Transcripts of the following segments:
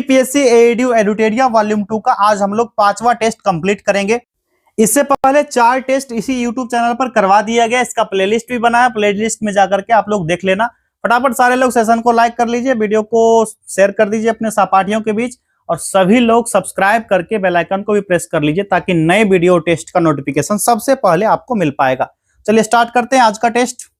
UPPSC edu एडुटेरिया volume 2 का आज हम लोग 5वां टेस्ट कंप्लीट करेंगे। इससे पहले 4 टेस्ट इसी यूट्यूब चैनल पर करवा दिया गया, इसका प्लेलिस्ट भी बना है, प्लेलिस्ट में जाकर के आप लोग देख लेना। फटाफट सारे लोग सेशन को लाइक कर लीजिए, वीडियो को शेयर कर दीजिए अपने सहपाठियों के बीच और सभी लोग सब्सक्राइब करके बेल आइकन को भी प्रेस कर लीजिए ताकि नए वीडियो टेस्ट का नोटिफिकेशन सबसे पहले आपको मिल पाएगा। चलिए स्टार्ट करते हैं आज का टेस्ट।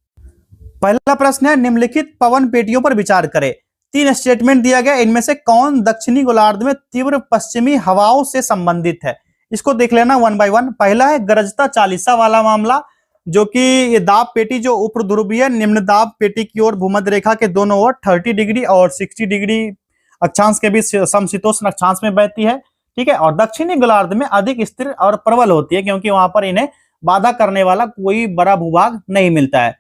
पहला प्रश्न है, निम्नलिखित पवन पेटियों पर विचार करें। 3 स्टेटमेंट दिया गया, इनमें से कौन दक्षिणी गोलार्ध में तीव्र पश्चिमी हवाओं से संबंधित है। इसको देख लेना वन बाय वन। पहला है गरजता चालीसा वाला मामला, जो कि ये दाब पेटी जो ऊपर ध्रुवीय निम्न दाब पेटी की ओर भूमध्य रेखा के दोनों ओर 30 डिग्री और 60 डिग्री अक्षांश के बीच समशीतोष्ण अक्षांश में बहती है, ठीक है। और दक्षिणी गोलार्ध में अधिक स्थिर और प्रबल होती है क्योंकि वहां पर इन्हें बाधा करने वाला कोई बड़ा भूभाग नहीं मिलता है।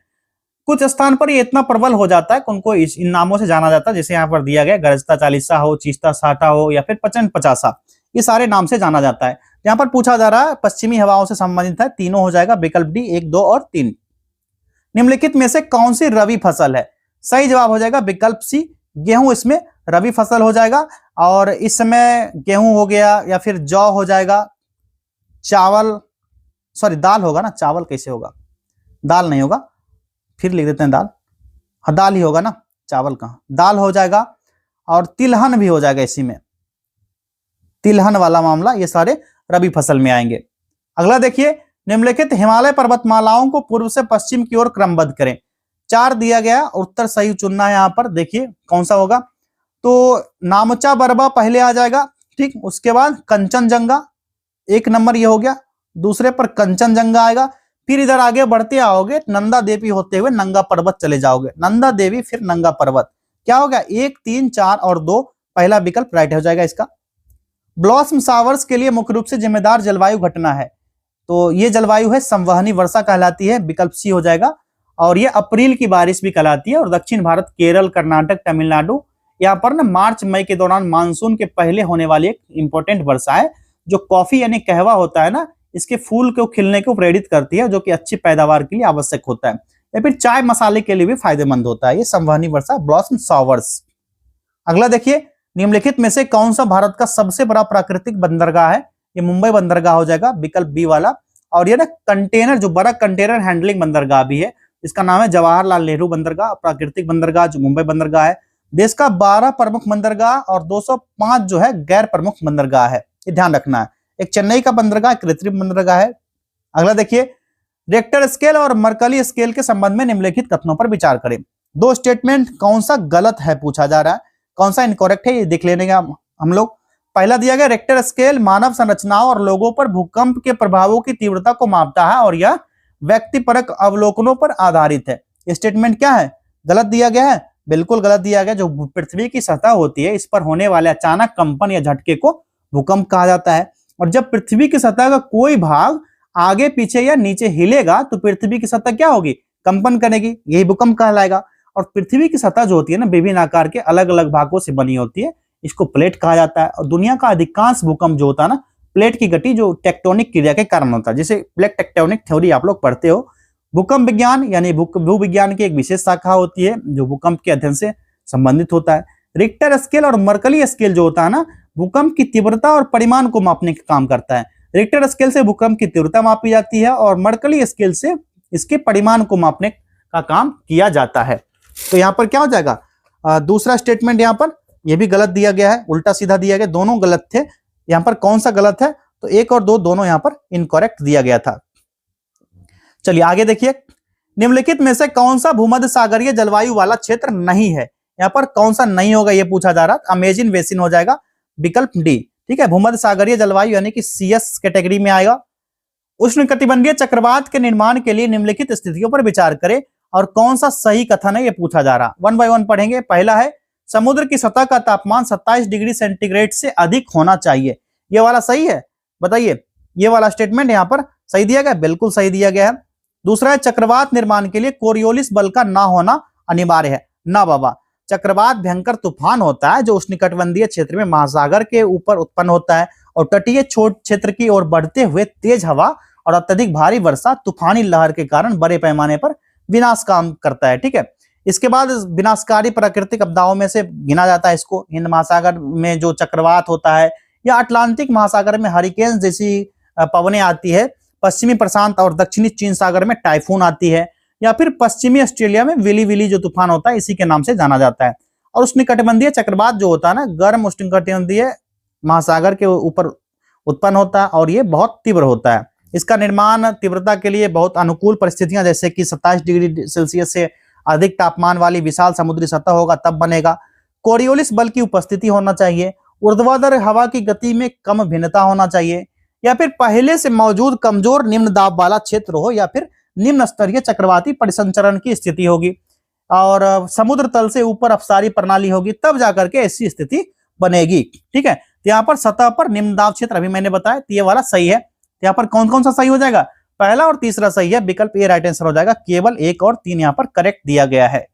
कुछ स्थान पर ये इतना प्रबल हो जाता है कि उनको इन नामों से जाना जाता है, जैसे यहाँ पर दिया गया गरजता चालीसा हो, चीस्ता साठा हो या फिर प्रचंड पचासा, ये सारे नाम से जाना जाता है। यहाँ पर पूछा जा रहा है पश्चिमी हवाओं से संबंधित है, तीनों हो जाएगा विकल्प डी 1, 2 और 3। निम्नलिखित में से कौन सी रबी फसल है। सही जवाब हो जाएगा विकल्प सी, गेहूं इसमें रबी फसल हो जाएगा। और इस समय गेहूं हो गया या फिर जौ हो जाएगा, चावल सॉरी दाल होगा ना, चावल कैसे होगा, दाल नहीं होगा, फिर लिख देते हैं दाल, हाँ दाल ही होगा ना, चावल कहाँ, दाल हो जाएगा। और तिलहन भी हो जाएगा, इसी में तिलहन वाला मामला, ये सारे रबी फसल में आएंगे। अगला देखिए, निम्नलिखित हिमालय पर्वतमालाओं को पूर्व से पश्चिम की ओर क्रमबद्ध करें। 4 दिया गया, उत्तर सही चुनना है। यहाँ पर देखिए कौन सा होगा, तो नामचा बरबा पहले आ जाएगा, ठीक। उसके बाद कंचनजंगा 1 नंबर ये हो गया, दूसरे पर कंचनजंगा आएगा। फिर इधर आगे बढ़ते आओगे, नंदा देवी होते हुए नंगा पर्वत चले जाओगे, नंदा देवी फिर नंगा पर्वत, क्या हो गया 1, 3, 4 और 2, पहला विकल्प राइट हो जाएगा इसका। ब्लॉसम शावर्स के लिए मुख्य रूप से जिम्मेदार जलवायु घटना है, तो ये जलवायु है संवहनी वर्षा कहलाती है, विकल्प सी हो जाएगा। और ये अप्रैल की बारिश भी कहलाती है। और दक्षिण भारत केरल, कर्नाटक, तमिलनाडु, यहाँ पर ना मार्च मई के दौरान मानसून के पहले होने वाली एक इंपॉर्टेंट वर्षा है, जो कॉफी यानी कहवा होता है ना, इसके फूल को खिलने को प्रेरित करती है, जो कि अच्छी पैदावार के लिए आवश्यक होता है, या फिर चाय मसाले के लिए भी फायदेमंद होता है ये संवहनी वर्षा, ब्लॉसम शावर्स। अगला देखिए, निम्नलिखित में से कौन सा भारत का सबसे बड़ा प्राकृतिक बंदरगाह है। ये मुंबई बंदरगाह हो जाएगा, विकल्प बी वाला। और ये ना कंटेनर, जो बड़ा कंटेनर हैंडलिंग बंदरगाह भी है, इसका नाम है जवाहरलाल नेहरू बंदरगाह, प्राकृतिक बंदरगाह जो मुंबई बंदरगाह है। देश का 12 प्रमुख बंदरगाह और 205 जो है गैर प्रमुख बंदरगाह है, ये ध्यान रखना है। एक चेन्नई का बंदरगाह कृत्रिम बंदरगाह है। अगला देखिए, रिक्टर स्केल और मर्कली स्केल के संबंध में निम्नलिखित कथनों पर विचार करें। 2 स्टेटमेंट कौन सा गलत है पूछा जा रहा है, कौन सा इनकरेक्ट है ये देख लेने का हम लोग। पहला दिया गया, रिक्टर स्केल मानव संरचनाओं और लोगों पर भूकंप के प्रभावों की तीव्रता को मापता है और यह व्यक्तिपरक अवलोकनों पर आधारित है। स्टेटमेंट क्या है, गलत दिया गया है, बिल्कुल गलत दिया गया। जो पृथ्वी की सतह होती है, इस पर होने वाले अचानक कंपन या झटके को भूकंप कहा जाता है। और जब पृथ्वी की सतह का कोई भाग आगे पीछे या नीचे हिलेगा तो पृथ्वी की सतह क्या होगी, कंपन करेगी, यही भूकंप कहलाएगा। और पृथ्वी की सतह जो होती है ना, विभिन्न आकार के अलग अलग भागों से बनी होती है, इसको प्लेट कहा जाता है। और दुनिया का अधिकांश भूकंप जो होता है ना, प्लेट की गति जो टेक्टोनिक क्रिया के कारण होता है, जैसे प्लेट टेक्टोनिक थ्योरी आप लोग पढ़ते हो। भूकंप विज्ञान यानी भूविज्ञान की एक विशेष शाखा होती है जो भूकंप के अध्ययन से संबंधित होता है। रिक्टर स्केल और मर्कली स्केल जो होता है ना, भूकंप की तीव्रता और परिमाण को मापने का काम करता है। रिक्टर स्केल से भूकंप की तीव्रता मापी जाती है और मर्कली स्केल से इसके परिमाण को मापने का काम किया जाता है। तो यहाँ पर क्या हो जाएगा, दूसरा स्टेटमेंट यहाँ पर यह भी गलत दिया गया है, उल्टा सीधा दिया गया, दोनों गलत थे। यहाँ पर कौन सा गलत है, तो 1 और 2 दोनों यहाँ पर इनकरेक्ट दिया गया था। चलिए आगे देखिए, निम्नलिखित में से कौन सा भूमध्य सागरीय जलवायु वाला क्षेत्र नहीं है। यहाँ पर कौन सा नहीं होगा ये पूछा जा रहा है, अमेजिन बेसिन हो जाएगा, विकल्प डी, ठीक है। भूमध्य सागरीय जलवायु यानी कि CS कैटेगरी में आएगा। उष्णकटिबंधीय चक्रवात के निर्माण के लिए निम्नलिखित स्थितियों पर विचार करें और कौन सा सही कथन है ये पूछा जा रहा। 1 बाय 1 पढ़ेंगे। पहला है, समुद्र की सतह का तापमान 27 डिग्री सेंटीग्रेड से अधिक होना चाहिए, ये वाला सही है, बताइए। ये वाला स्टेटमेंट यहाँ पर सही दिया गया, बिल्कुल सही दिया गया है। दूसरा है, चक्रवात निर्माण के लिए कोरियोलिस बल का ना होना अनिवार्य है, ना बाबा। चक्रवात भयंकर तूफान होता है जो उष्णकटिबंधीय क्षेत्र में महासागर के ऊपर उत्पन्न होता है और तटीय छोट क्षेत्र की ओर बढ़ते हुए तेज हवा और अत्यधिक भारी वर्षा तूफानी लहर के कारण बड़े पैमाने पर विनाश काम करता है, ठीक है। इसके बाद विनाशकारी प्राकृतिक आपदाओं में से गिना जाता है इसको। हिंद महासागर में जो चक्रवात होता है, या अटलांटिक महासागर में हरिकेन जैसी पवनें आती है, पश्चिमी प्रशांत और दक्षिणी चीन सागर में टाइफून आती है, या फिर पश्चिमी ऑस्ट्रेलिया में विली विली जो तूफान होता है इसी के नाम से जाना जाता है। और उष्णकटिबंधीय चक्रवात जो होता है ना, गर्म उष्णकटिबंधीय महासागर के ऊपर उत्पन्न होता है और ये बहुत तीव्र होता है। इसका निर्माण तीव्रता के लिए बहुत अनुकूल परिस्थितियां, जैसे कि 27 डिग्री सेल्सियस से अधिक तापमान वाली विशाल समुद्री सतह होगा तब बनेगा। कोरियोलिस बल की उपस्थिति होना चाहिए, ऊर्ध्वाधर हवा की गति में कम भिन्नता होना चाहिए, या फिर पहले से मौजूद कमजोर निम्न दाब वाला क्षेत्र हो, या फिर निम्न स्तरीय चक्रवाती परिसंचरण की स्थिति होगी, और समुद्र तल से ऊपर अपसारी प्रणाली होगी, तब जाकर के ऐसी स्थिति बनेगी। ठीक है, तो यहाँ पर सतह पर निम्न दाब क्षेत्र अभी मैंने बताया, तो ये वाला सही है। यहाँ पर कौन कौन सा सही हो जाएगा? पहला और तीसरा सही है, विकल्प ए राइट आंसर हो जाएगा। केवल 1 और 3 यहाँ पर करेक्ट दिया गया है।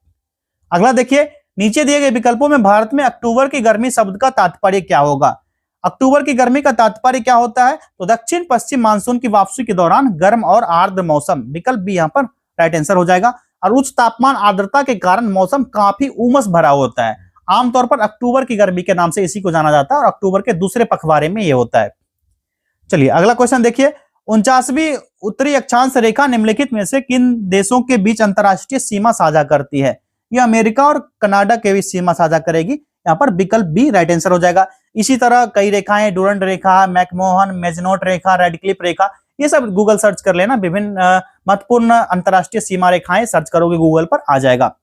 अगला देखिए, नीचे दिए गए विकल्पों में भारत में अक्टूबर की गर्मी शब्द का तात्पर्य क्या होगा? अक्टूबर की गर्मी का तात्पर्य क्या होता है? तो दक्षिण पश्चिम मानसून की वापसी के दौरान गर्म और आर्द्र मौसम, विकल्प बी यहाँ पर राइट आंसर हो जाएगा। और उच्च तापमान आर्द्रता के कारण मौसम काफी उमस भरा होता है। आमतौर पर अक्टूबर की गर्मी के नाम से इसी को जाना जाता है, और अक्टूबर के दूसरे पखवाड़े में यह होता है। चलिए अगला क्वेश्चन देखिए, 49वीं उत्तरी अक्षांश रेखा निम्नलिखित में से किन देशों के बीच अंतरराष्ट्रीय सीमा साझा करती है? यह अमेरिका और कनाडा के बीच सीमा साझा करेगी। यहाँ पर विकल्प बी राइट आंसर हो जाएगा। इसी तरह कई रेखाएं, डुरंड रेखा, मैकमोहन, मेजनोट रेखा, रेडक्लिफ रेखा, ये सब गूगल सर्च कर लेना। विभिन्न महत्वपूर्ण अंतरराष्ट्रीय सीमा रेखाएं सर्च करोगे गूगल पर आ जाएगा।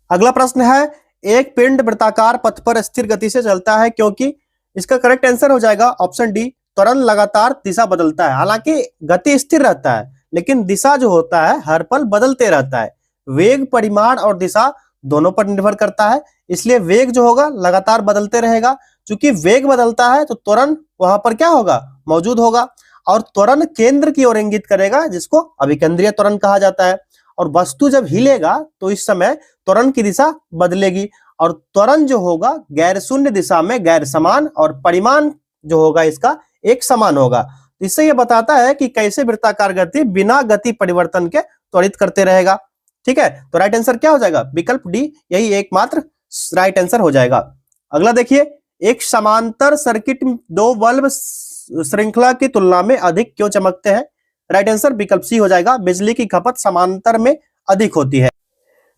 अगला प्रश्न है, एक पिंड वृत्ताकार पथ पर स्थिर गति से चलता है क्योंकि? इसका करेक्ट आंसर हो जाएगा ऑप्शन डी, त्वरण लगातार दिशा बदलता है। हालांकि गति स्थिर रहता है, लेकिन दिशा जो होता है हर पल बदलते रहता है। वेग, परिमाण और दिशा दोनों पर निर्भर करता है, इसलिए वेग जो होगा लगातार बदलते रहेगा। चूंकि वेग बदलता है तो त्वरण वहां पर क्या होगा? मौजूद होगा, और त्वरण केंद्र की ओर इंगित करेगा, जिसको अभिकेंद्रीय त्वरण कहा जाता है। और वस्तु जब हिलेगा तो इस समय त्वरण की दिशा बदलेगी, और त्वरण जो होगा गैर शून्य दिशा में गैर समान, और परिमाण जो होगा इसका एक समान होगा। इससे यह बताता है कि कैसे वृत्ताकार गति बिना गति परिवर्तन के त्वरित करते रहेगा। ठीक है, तो राइट आंसर क्या हो जाएगा? विकल्प डी, यही एकमात्र राइट आंसर हो जाएगा। अगला देखिए, एक समांतर सर्किट दो बल्ब श्रृंखला की तुलना में अधिक क्यों चमकते हैं? राइट आंसर विकल्प सी हो जाएगा। बिजली की खपत समांतर में अधिक होती है।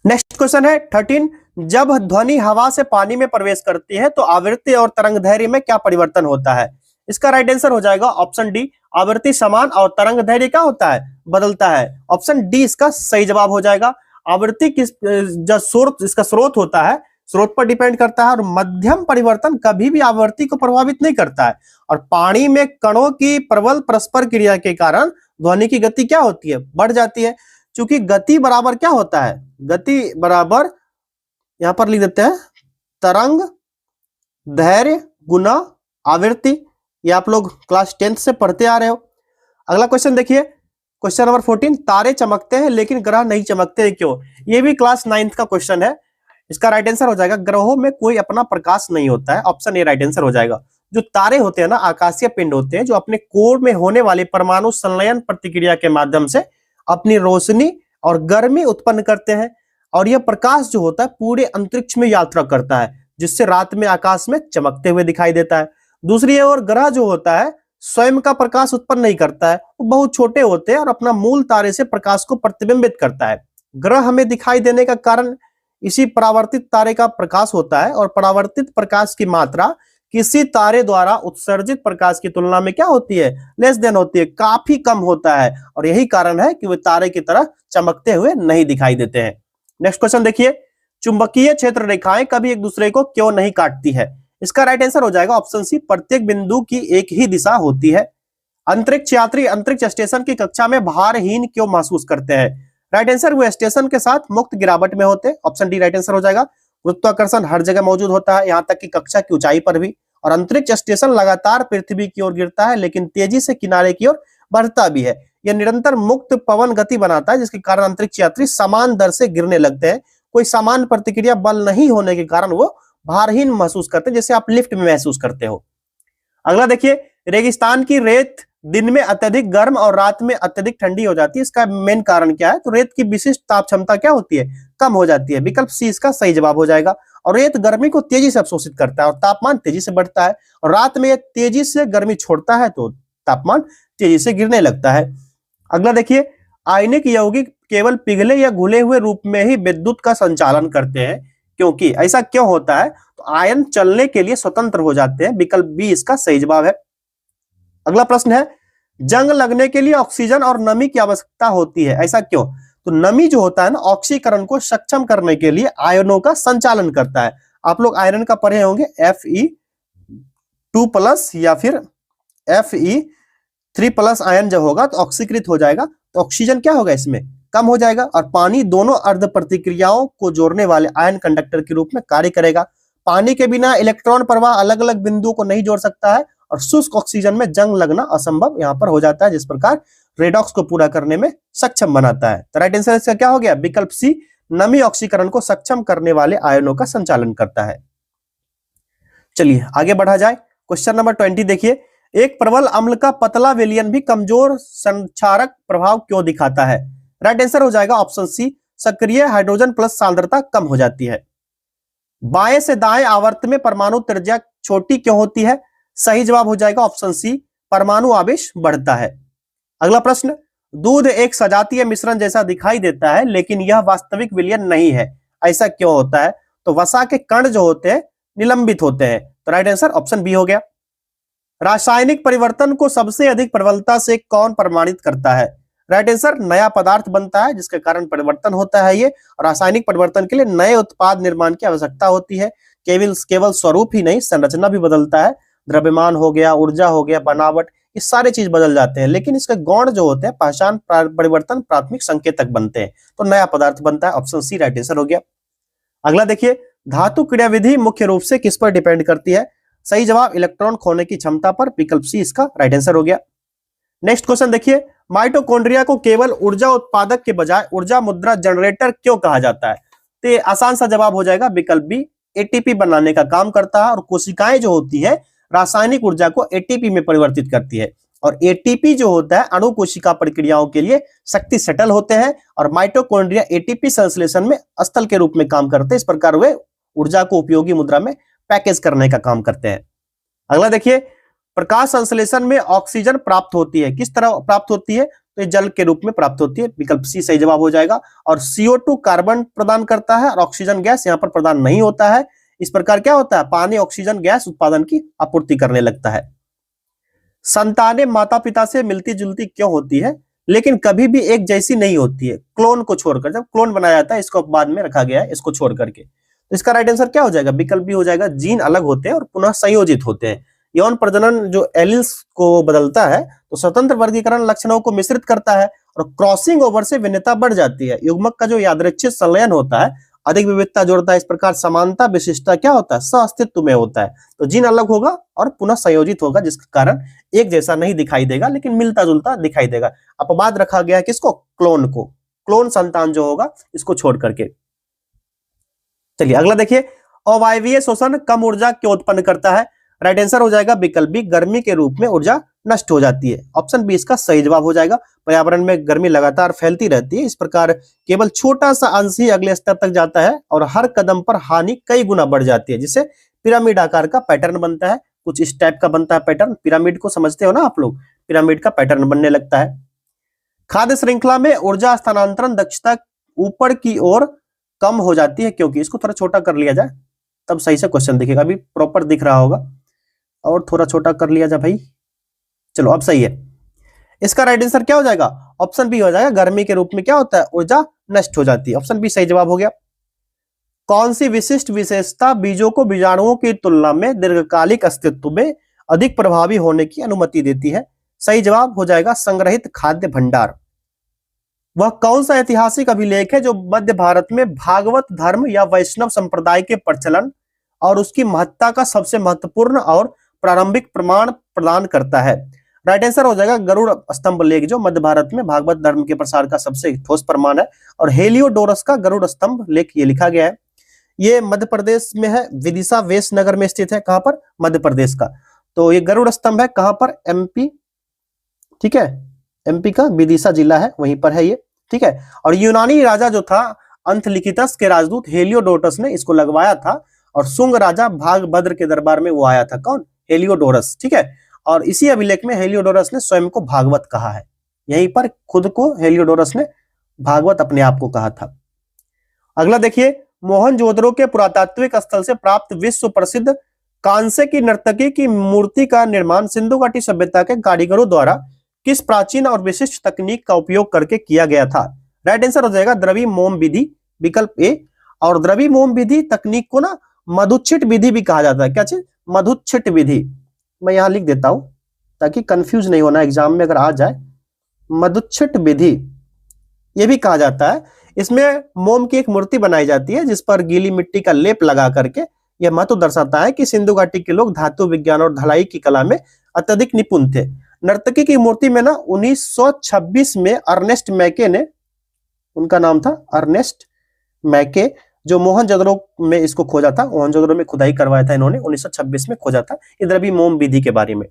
नेक्स्ट क्वेश्चन है 13, जब ध्वनि हवा से पानी में प्रवेश करती है तो आवृत्ति और तरंग दैर्घ्य में क्या परिवर्तन होता है? इसका राइट आंसर हो जाएगा ऑप्शन डी, आवृत्ति समान और तरंग दैर्घ्य क्या होता है? बदलता है। ऑप्शन डी इसका सही जवाब हो जाएगा। आवृत्ति किस जो स्रोत, इसका स्रोत होता है, स्रोत पर डिपेंड करता है, और मध्यम परिवर्तन कभी भी आवृत्ति को प्रभावित नहीं करता है। और पानी में कणों की प्रबल परस्पर क्रिया के कारण ध्वनि की गति क्या होती है? बढ़ जाती है। चूंकि गति बराबर क्या होता है? गति बराबर यहां पर लिख देते हैं तरंग दैर्घ्य गुना आवृत्ति। ये आप लोग क्लास 10th से पढ़ते आ रहे हो। अगला क्वेश्चन देखिए, क्वेश्चन नंबर 14, तारे चमकते हैं लेकिन ग्रह नहीं चमकते हैं क्यों? ये भी क्लास 9th का क्वेश्चन है। इसका राइट आंसर हो जाएगा, ग्रहों में कोई अपना प्रकाश नहीं होता है। ऑप्शन ए राइट आंसर हो जाएगा। जो तारे होते हैं ना, आकाशीय पिंड होते हैं जो अपने कोर में होने वाले परमाणु संलयन प्रतिक्रिया के माध्यम से अपनी रोशनी और गर्मी उत्पन्न करते हैं, और यह प्रकाश जो होता है पूरे अंतरिक्ष में यात्रा करता है, जिससे रात में आकाश में चमकते हुए दिखाई देता है। दूसरी ओर ग्रह जो होता है स्वयं का प्रकाश उत्पन्न नहीं करता है, वो बहुत छोटे होते हैं और अपना मूल तारे से प्रकाश को प्रतिबिंबित करता है। ग्रह हमें दिखाई देने का कारण इसी परावर्तित तारे का प्रकाश होता है, और परावर्तित प्रकाश की मात्रा किसी तारे द्वारा उत्सर्जित प्रकाश की तुलना में क्या होती है? लेस देन होती है, काफी कम होता है, और यही कारण है कि वे तारे की तरह चमकते हुए नहीं दिखाई देते हैं। नेक्स्ट क्वेश्चन देखिए, चुंबकीय क्षेत्र रेखाएं कभी एक दूसरे को क्यों नहीं काटती है? इसका राइट आंसर हो जाएगा ऑप्शन सी, प्रत्येक बिंदु की एक ही दिशा होती है। अंतरिक्ष यात्री अंतरिक्ष स्टेशन की कक्षा में भारहीन क्यों महसूस करते हैं? राइट आंसर, वो स्टेशन के साथ मुक्त गिरावट में होते हैं। ऑप्शन डी राइट आंसर हो जाएगा। गुरुत्वाकर्षण हर जगह मौजूद होता है, यहाँ तक कि कक्षा की ऊंचाई पर भी, और अंतरिक्ष स्टेशन लगातार पृथ्वी की ओर गिरता है, लेकिन तेजी से किनारे की ओर बढ़ता भी है। यह निरंतर मुक्त पवन गति बनाता है, जिसके कारण अंतरिक्ष यात्री समान दर से गिरने लगते हैं। कोई समान प्रतिक्रिया बल नहीं होने के कारण वो भारहीन महसूस करते हैं, जैसे आप लिफ्ट में महसूस करते हो। अगला देखिए, रेगिस्तान की रेत दिन में अत्यधिक गर्म और रात में अत्यधिक ठंडी हो जाती है। इसका मेन कारण क्या है? तो रेत की विशिष्ट ताप क्षमता क्या होती है? कम हो जाती है। विकल्प सी इसका सही जवाब हो जाएगा। और रेत गर्मी को तेजी से अवशोषित करता है और तापमान तेजी से बढ़ता है, और रात में ये तेजी से गर्मी छोड़ता है तो तापमान तेजी से गिरने लगता है। अगला देखिए, आयनिक यौगिक केवल पिघले या घुले हुए रूप में ही विद्युत का संचालन करते हैं, क्योंकि ऐसा क्यों होता है? तो आयन चलने के लिए स्वतंत्र हो जाते हैं। विकल्प बी इसका सही जवाब है। अगला प्रश्न है, जंग लगने के लिए ऑक्सीजन और नमी की आवश्यकता होती है, ऐसा क्यों? तो नमी जो होता है ना, ऑक्सीकरण को सक्षम करने के लिए आयनों का संचालन करता है। आप लोग आयरन का पढ़े होंगे, Fe2+ या फिर Fe3+ आयन जब होगा तो ऑक्सीकृत हो जाएगा, तो ऑक्सीजन क्या होगा? इसमें कम हो जाएगा, और पानी दोनों अर्ध प्रतिक्रियाओं को जोड़ने वाले आयन कंडक्टर के रूप में कार्य करेगा। पानी के बिना इलेक्ट्रॉन प्रवाह अलग अलग बिंदुओं को नहीं जोड़ सकता है, और शुष्क ऑक्सीजन में जंग लगना असंभव यहां पर हो जाता है, जिस प्रकार रेडॉक्स को पूरा करने में सक्षम बनाता है। तो राइट आंसर इसका क्या हो गया? विकल्प सी, नमी ऑक्सीकरण को सक्षम करने वाले आयनों का संचालन करता है। चलिए आगे बढ़ा जाए। क्वेश्चन नंबर 20 देखिए, एक प्रबल अम्ल का पतला विलयन भी कमजोर संक्षारक प्रभाव क्यों दिखाता है? राइट आंसर हो जाएगा ऑप्शन सी, सक्रिय हाइड्रोजन प्लस सांद्रता कम हो जाती है। बाएं से दाएं आवर्त में परमाणु त्रिज्या छोटी क्यों होती है? सही जवाब हो जाएगा ऑप्शन सी, परमाणु आवेश बढ़ता है। अगला प्रश्न, दूध एक सजातीय मिश्रण जैसा दिखाई देता है लेकिन यह वास्तविक विलयन नहीं है, ऐसा क्यों होता है? तो वसा के कण जो होते हैं निलंबित होते हैं। तो राइट आंसर ऑप्शन बी हो गया। रासायनिक परिवर्तन को सबसे अधिक प्रबलता से कौन प्रमाणित करता है? राइट आंसर, नया पदार्थ बनता है जिसके कारण परिवर्तन होता है ये, और रासायनिक परिवर्तन के लिए नए उत्पाद निर्माण की आवश्यकता होती है। केवल स्वरूप ही नहीं, संरचना भी बदलता है। द्रव्यमान हो गया, ऊर्जा हो गया, बनावट, ये सारे चीज बदल जाते हैं, लेकिन इसके गौण जो होते हैं, पहचान परिवर्तन प्राथमिक संकेतक बनते हैं, तो नया पदार्थ बनता है। ऑप्शन सी राइट आंसर हो गया। अगला देखिए, धातु क्रियाविधि मुख्य रूप से किस पर डिपेंड करती है? सही जवाब, इलेक्ट्रॉन खोने की क्षमता पर। विकल्प सी इसका राइट आंसर हो गया। नेक्स्ट क्वेश्चन देखिए, माइटोकॉन्ड्रिया को केवल ऊर्जा उत्पादक के बजाय ऊर्जा मुद्रा जनरेटर क्यों कहा जाता है? तो ये आसान सा जवाब हो जाएगा, विकल्प बी, एटीपी बनाने का काम करता है, और कोशिकाएं जो होती है रासायनिक ऊर्जा को एटीपी में परिवर्तित करती है, और एटीपी जो होता है अणु कोशिका प्रक्रियाओं के लिए शक्ति शटल होते हैं, और माइटोकॉन्ड्रिया एटीपी संश्लेषण में स्थल के रूप में काम करते हैं। इस प्रकार वे ऊर्जा को उपयोगी मुद्रा में पैकेज करने का काम करते हैं। अगला देखिए, प्रकाश संश्लेषण में ऑक्सीजन प्राप्त होती है, किस तरह प्राप्त होती है? तो ये जल के रूप में प्राप्त होती है। विकल्प सी सही जवाब हो जाएगा। और CO2 कार्बन प्रदान करता है और ऑक्सीजन गैस यहाँ पर प्रदान नहीं होता है। इस प्रकार क्या होता है? पानी ऑक्सीजन गैस उत्पादन की आपूर्ति करने लगता है। संतानें माता पिता से मिलती जुलती क्यों होती है लेकिन कभी भी एक जैसी नहीं होती है, क्लोन को छोड़कर? जब क्लोन बनाया जाता है, इसको बाद में रखा गया है, इसको छोड़ करके। तो इसका राइट आंसर क्या हो जाएगा? विकल्प भी हो जाएगा, जीन अलग होते हैं और पुनः संयोजित होते हैं। यौन प्रजनन जो एलिल्स को बदलता है तो स्वतंत्र वर्गीकरण लक्षणों को मिश्रित करता है, और क्रॉसिंग ओवर से भिन्नता बढ़ जाती है। युग्मक का जो यादृच्छिक संलयन होता है अधिक विविधता जोड़ता है। इस प्रकार समानता विशिष्टता क्या होता है? सह-अस्तित्व में होता है। तो जीन अलग होगा और पुनः संयोजित होगा, जिसके कारण एक जैसा नहीं दिखाई देगा लेकिन मिलता जुलता दिखाई देगा। अपवाद रखा गया है किसको? क्लोन को। क्लोन संतान जो होगा इसको छोड़ करके। चलिए अगला देखिए, अवायवीय शोषण कम ऊर्जा क्यों उत्पन्न करता है? राइट आंसर हो जाएगा विकल्प बी, गर्मी के रूप में ऊर्जा नष्ट हो जाती है। ऑप्शन बी इसका सही जवाब हो जाएगा। पर्यावरण में गर्मी लगातार फैलती रहती है, इस प्रकार केवल छोटा सा अंश ही अगले स्तर तक जाता है और हर कदम पर हानि कई गुना बढ़ जाती है, जिससे पिरामिड आकार का पैटर्न बनता है। कुछ इस टाइप का बनता है पैटर्न। पिरामिड को समझते हो ना आप लोग? पिरामिड का पैटर्न बनने लगता है। खाद्य श्रृंखला में ऊर्जा स्थानांतरण दक्षता ऊपर की ओर कम हो जाती है क्योंकि, इसको थोड़ा छोटा कर लिया जाए तब सही से क्वेश्चन दिखेगा। अभी प्रॉपर दिख रहा होगा, और थोड़ा छोटा कर लिया जाए भाई। चलो अब सही है। इसका राइट आंसर क्या हो जाएगा? ऑप्शन बी हो जाएगा, गर्मी के रूप में क्या होता है? ऊर्जा नष्ट हो जाती है। ऑप्शन बी सही जवाब हो गया। कौन सी विशिष्ट विशेषता बीजों को बीजाणुओं की तुलना में दीर्घकालिक अस्तित्व में अधिक प्रभावी होने की अनुमति देती है? सही जवाब हो जाएगा, संग्रहित खाद्य भंडार। वह कौन सा ऐतिहासिक अभिलेख है जो मध्य भारत में भागवत धर्म या वैष्णव संप्रदाय के प्रचलन और उसकी महत्ता का सबसे महत्वपूर्ण और प्रारंभिक प्रमाण प्रदान करता है? राइट आंसर हो जाएगा गरुड़ स्तंभ लेख, जो मध्य भारत में भागवत धर्म के प्रसार का सबसे ठोस प्रमाण है। और हेलियोडोरस का गरुड़ स्तंभ लेख ये लिखा गया है। ये मध्य प्रदेश में है, विदिशा वेश नगर में स्थित है। कहां पर? मध्य प्रदेश का। तो ये गरुड़ स्तंभ है कहां पर? MP ठीक है, एमपी का विदिशा जिला है, वहीं पर है ये, ठीक है। और यूनानी राजा जो था अंथलिखितस के राजदूत हेलियोडोटस ने इसको लगवाया था, और शुंग राजा भागभद्र के दरबार में वो आया था, कौन? हेलियोडोरस, ठीक है। और इसी अभिलेख में हेलियोडोरस ने स्वयं को भागवत कहा है, यहीं पर खुद को हेलियोडोरस ने भागवत अपने आप को कहा था। अगला देखिए, मोहनजोदड़ो के पुरातात्विक स्थल से प्राप्त विश्व प्रसिद्ध कांसे की नर्तकी की मूर्ति का निर्माण सिंधु घाटी सभ्यता के कारीगरों द्वारा किस प्राचीन और विशिष्ट तकनीक का उपयोग करके किया गया था? राइट आंसर हो जाएगा द्रवी मोम विधि, विकल्प ए। और द्रवी मोम विधि तकनीक को ना मधुच्छिट विधि भी कहा जाता है। क्या चीज? मधुच्छिट विधि। मैं यहां लिख देता हूं ताकि कंफ्यूज नहीं होना एग्जाम में अगर आ जाए। मधुच्छिट विधि ये भी कहा जाता है। इसमें मोम की एक मूर्ति बनाई जाती है जिस पर गीली मिट्टी का लेप लगा करके यह महत्व दर्शाता है कि सिंधु घाटी के लोग धातु विज्ञान और ढलाई की कला में अत्यधिक निपुण थे। नर्तकी की मूर्ति में ना 1926 में अर्नेस्ट मैके ने, उनका नाम था अर्नेस्ट मैके, जो मोहनजोदड़ो में इसको खोजा था, मोहनजोदड़ो में खुदाई करवाया था इन्होंने, 1926 में खोजा था ये द्रवी मोम विधि के बारे में।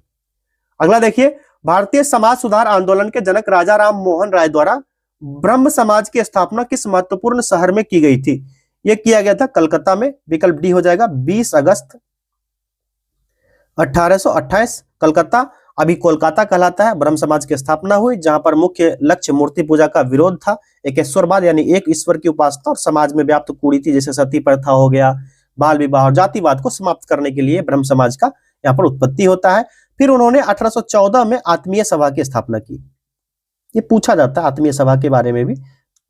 अगला देखिए, भारतीय समाज सुधार आंदोलन के जनक राजा राम मोहन राय द्वारा ब्रह्म समाज की स्थापना किस महत्वपूर्ण शहर में की गई थी? यह किया गया था कलकत्ता में, विकल्प डी हो जाएगा 20 अगस्त 1828। कलकत्ता अभी कोलकाता कहलाता है। ब्रह्म समाज की स्थापना हुई जहां पर मुख्य लक्ष्य मूर्ति पूजा का विरोध था, एकेश्वरवाद यानी एक ईश्वर की उपासना, और समाज में व्याप्त कुरीति जैसे सती प्रथा हो गया, बाल विवाह और जातिवाद को समाप्त करने के लिए ब्रह्म समाज का यहाँ पर उत्पत्ति होता है। फिर उन्होंने 1814 में आत्मीय सभा की स्थापना की। ये पूछा जाता है आत्मीय सभा के बारे में भी,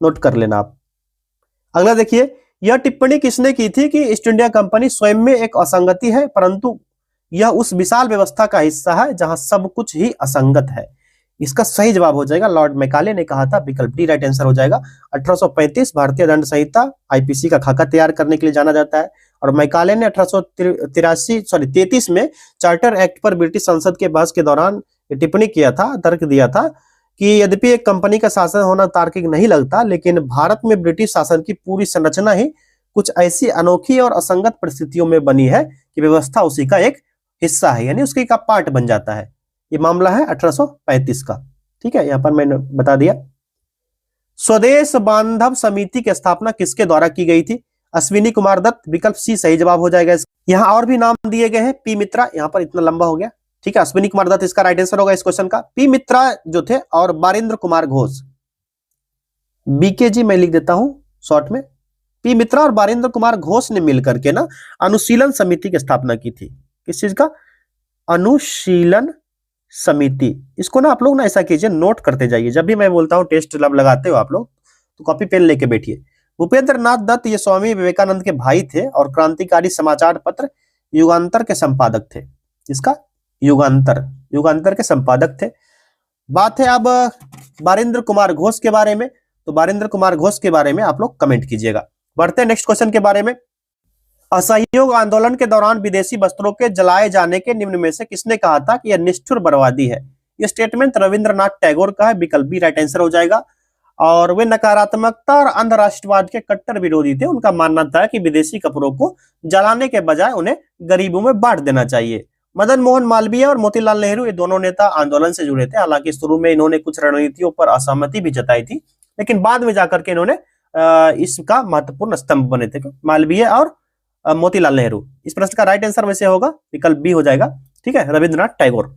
नोट कर लेना आप। अगला देखिए, यह टिप्पणी किसने की थी कि ईस्ट इंडिया कंपनी स्वयं में एक असंगति है, परंतु यह उस विशाल व्यवस्था का हिस्सा है जहां सब कुछ ही असंगत है? इसका सही जवाब हो जाएगा लॉर्ड मैकाले ने कहा था, विकल्प डी राइट आंसर हो जाएगा। 1835 भारतीय दंड संहिता आईपीसी का खाका तैयार करने के लिए जाना जाता है, और मैकाले ने 1833 में चार्टर एक्ट पर ब्रिटिश संसद के बहस के दौरान टिप्पणी किया था, तर्क दिया था कि यद्यपि एक कंपनी का शासन होना तार्किक नहीं लगता, लेकिन भारत में ब्रिटिश शासन की पूरी संरचना ही कुछ ऐसी अनोखी और असंगत परिस्थितियों में बनी है कि व्यवस्था उसी का एक हिस्सा है, यानी उसके का पार्ट बन जाता है। ये मामला है 1835 का, ठीक है, यहां पर मैंने बता दिया। स्वदेश बांधव समिति की स्थापना किसके द्वारा की गई थी? अश्विनी कुमार दत्त, विकल्प सी सही जवाब हो जाएगा। यहाँ और भी नाम दिए गए हैं, पी मित्रा, यहाँ पर इतना लंबा हो गया, ठीक है, अश्विनी कुमार दत्त इसका राइट आंसर होगा इस क्वेश्चन का। पी मित्रा जो थे, और बारिंद्र कुमार घोष, बीकेजी मैं लिख देता हूं शॉर्ट में। पी मित्रा और बारिंद्र कुमार घोष ने मिलकर के ना अनुशीलन समिति की स्थापना की थी। किस चीज का? अनुशीलन समिति। इसको ना आप लोग ना ऐसा कीजिए, नोट करते जाइए, जब भी मैं बोलता हूं टेस्ट लब लगाते हो आप लोग तो कॉपी पेन लेके बैठिए। भूपेंद्र नाथ दत्त ये स्वामी विवेकानंद के भाई थे और क्रांतिकारी समाचार पत्र युगांतर के संपादक थे। इसका युगांतर के संपादक थे। बात है अब बारिंद्र कुमार घोष के बारे में, तो बारिंद्र कुमार घोष के बारे में आप लोग कमेंट कीजिएगा। बढ़ते हैं नेक्स्ट क्वेश्चन के बारे में। असहयोग आंदोलन के दौरान विदेशी वस्त्रों के जलाए जाने के निम्न में से किसने कहा था कि यह निष्ठुर बर्बादी है? यह स्टेटमेंट रविंद्रनाथ टैगोर का है, विकल्प बी राइट आंसर हो जाएगा। और वे नकारात्मकता और अंध राष्ट्रवाद के कट्टर विरोधी थे। उनका मानना था कि विदेशी कपड़ों को जलाने के बजाय उन्हें गरीबों में बांट देना चाहिए। मदन मोहन मालवीय और मोतीलाल नेहरू ये दोनों नेता आंदोलन से जुड़े थे। हालांकि शुरू में इन्होंने कुछ रणनीतियों पर असहमति भी जताई थी, लेकिन बाद में जाकर के इन्होंने इसका महत्वपूर्ण स्तंभ बने थे, मालवीय और मोतीलाल नेहरू। इस प्रश्न का राइट आंसर वैसे होगा विकल्प बी हो जाएगा, ठीक है, रविंद्रनाथ टैगोर।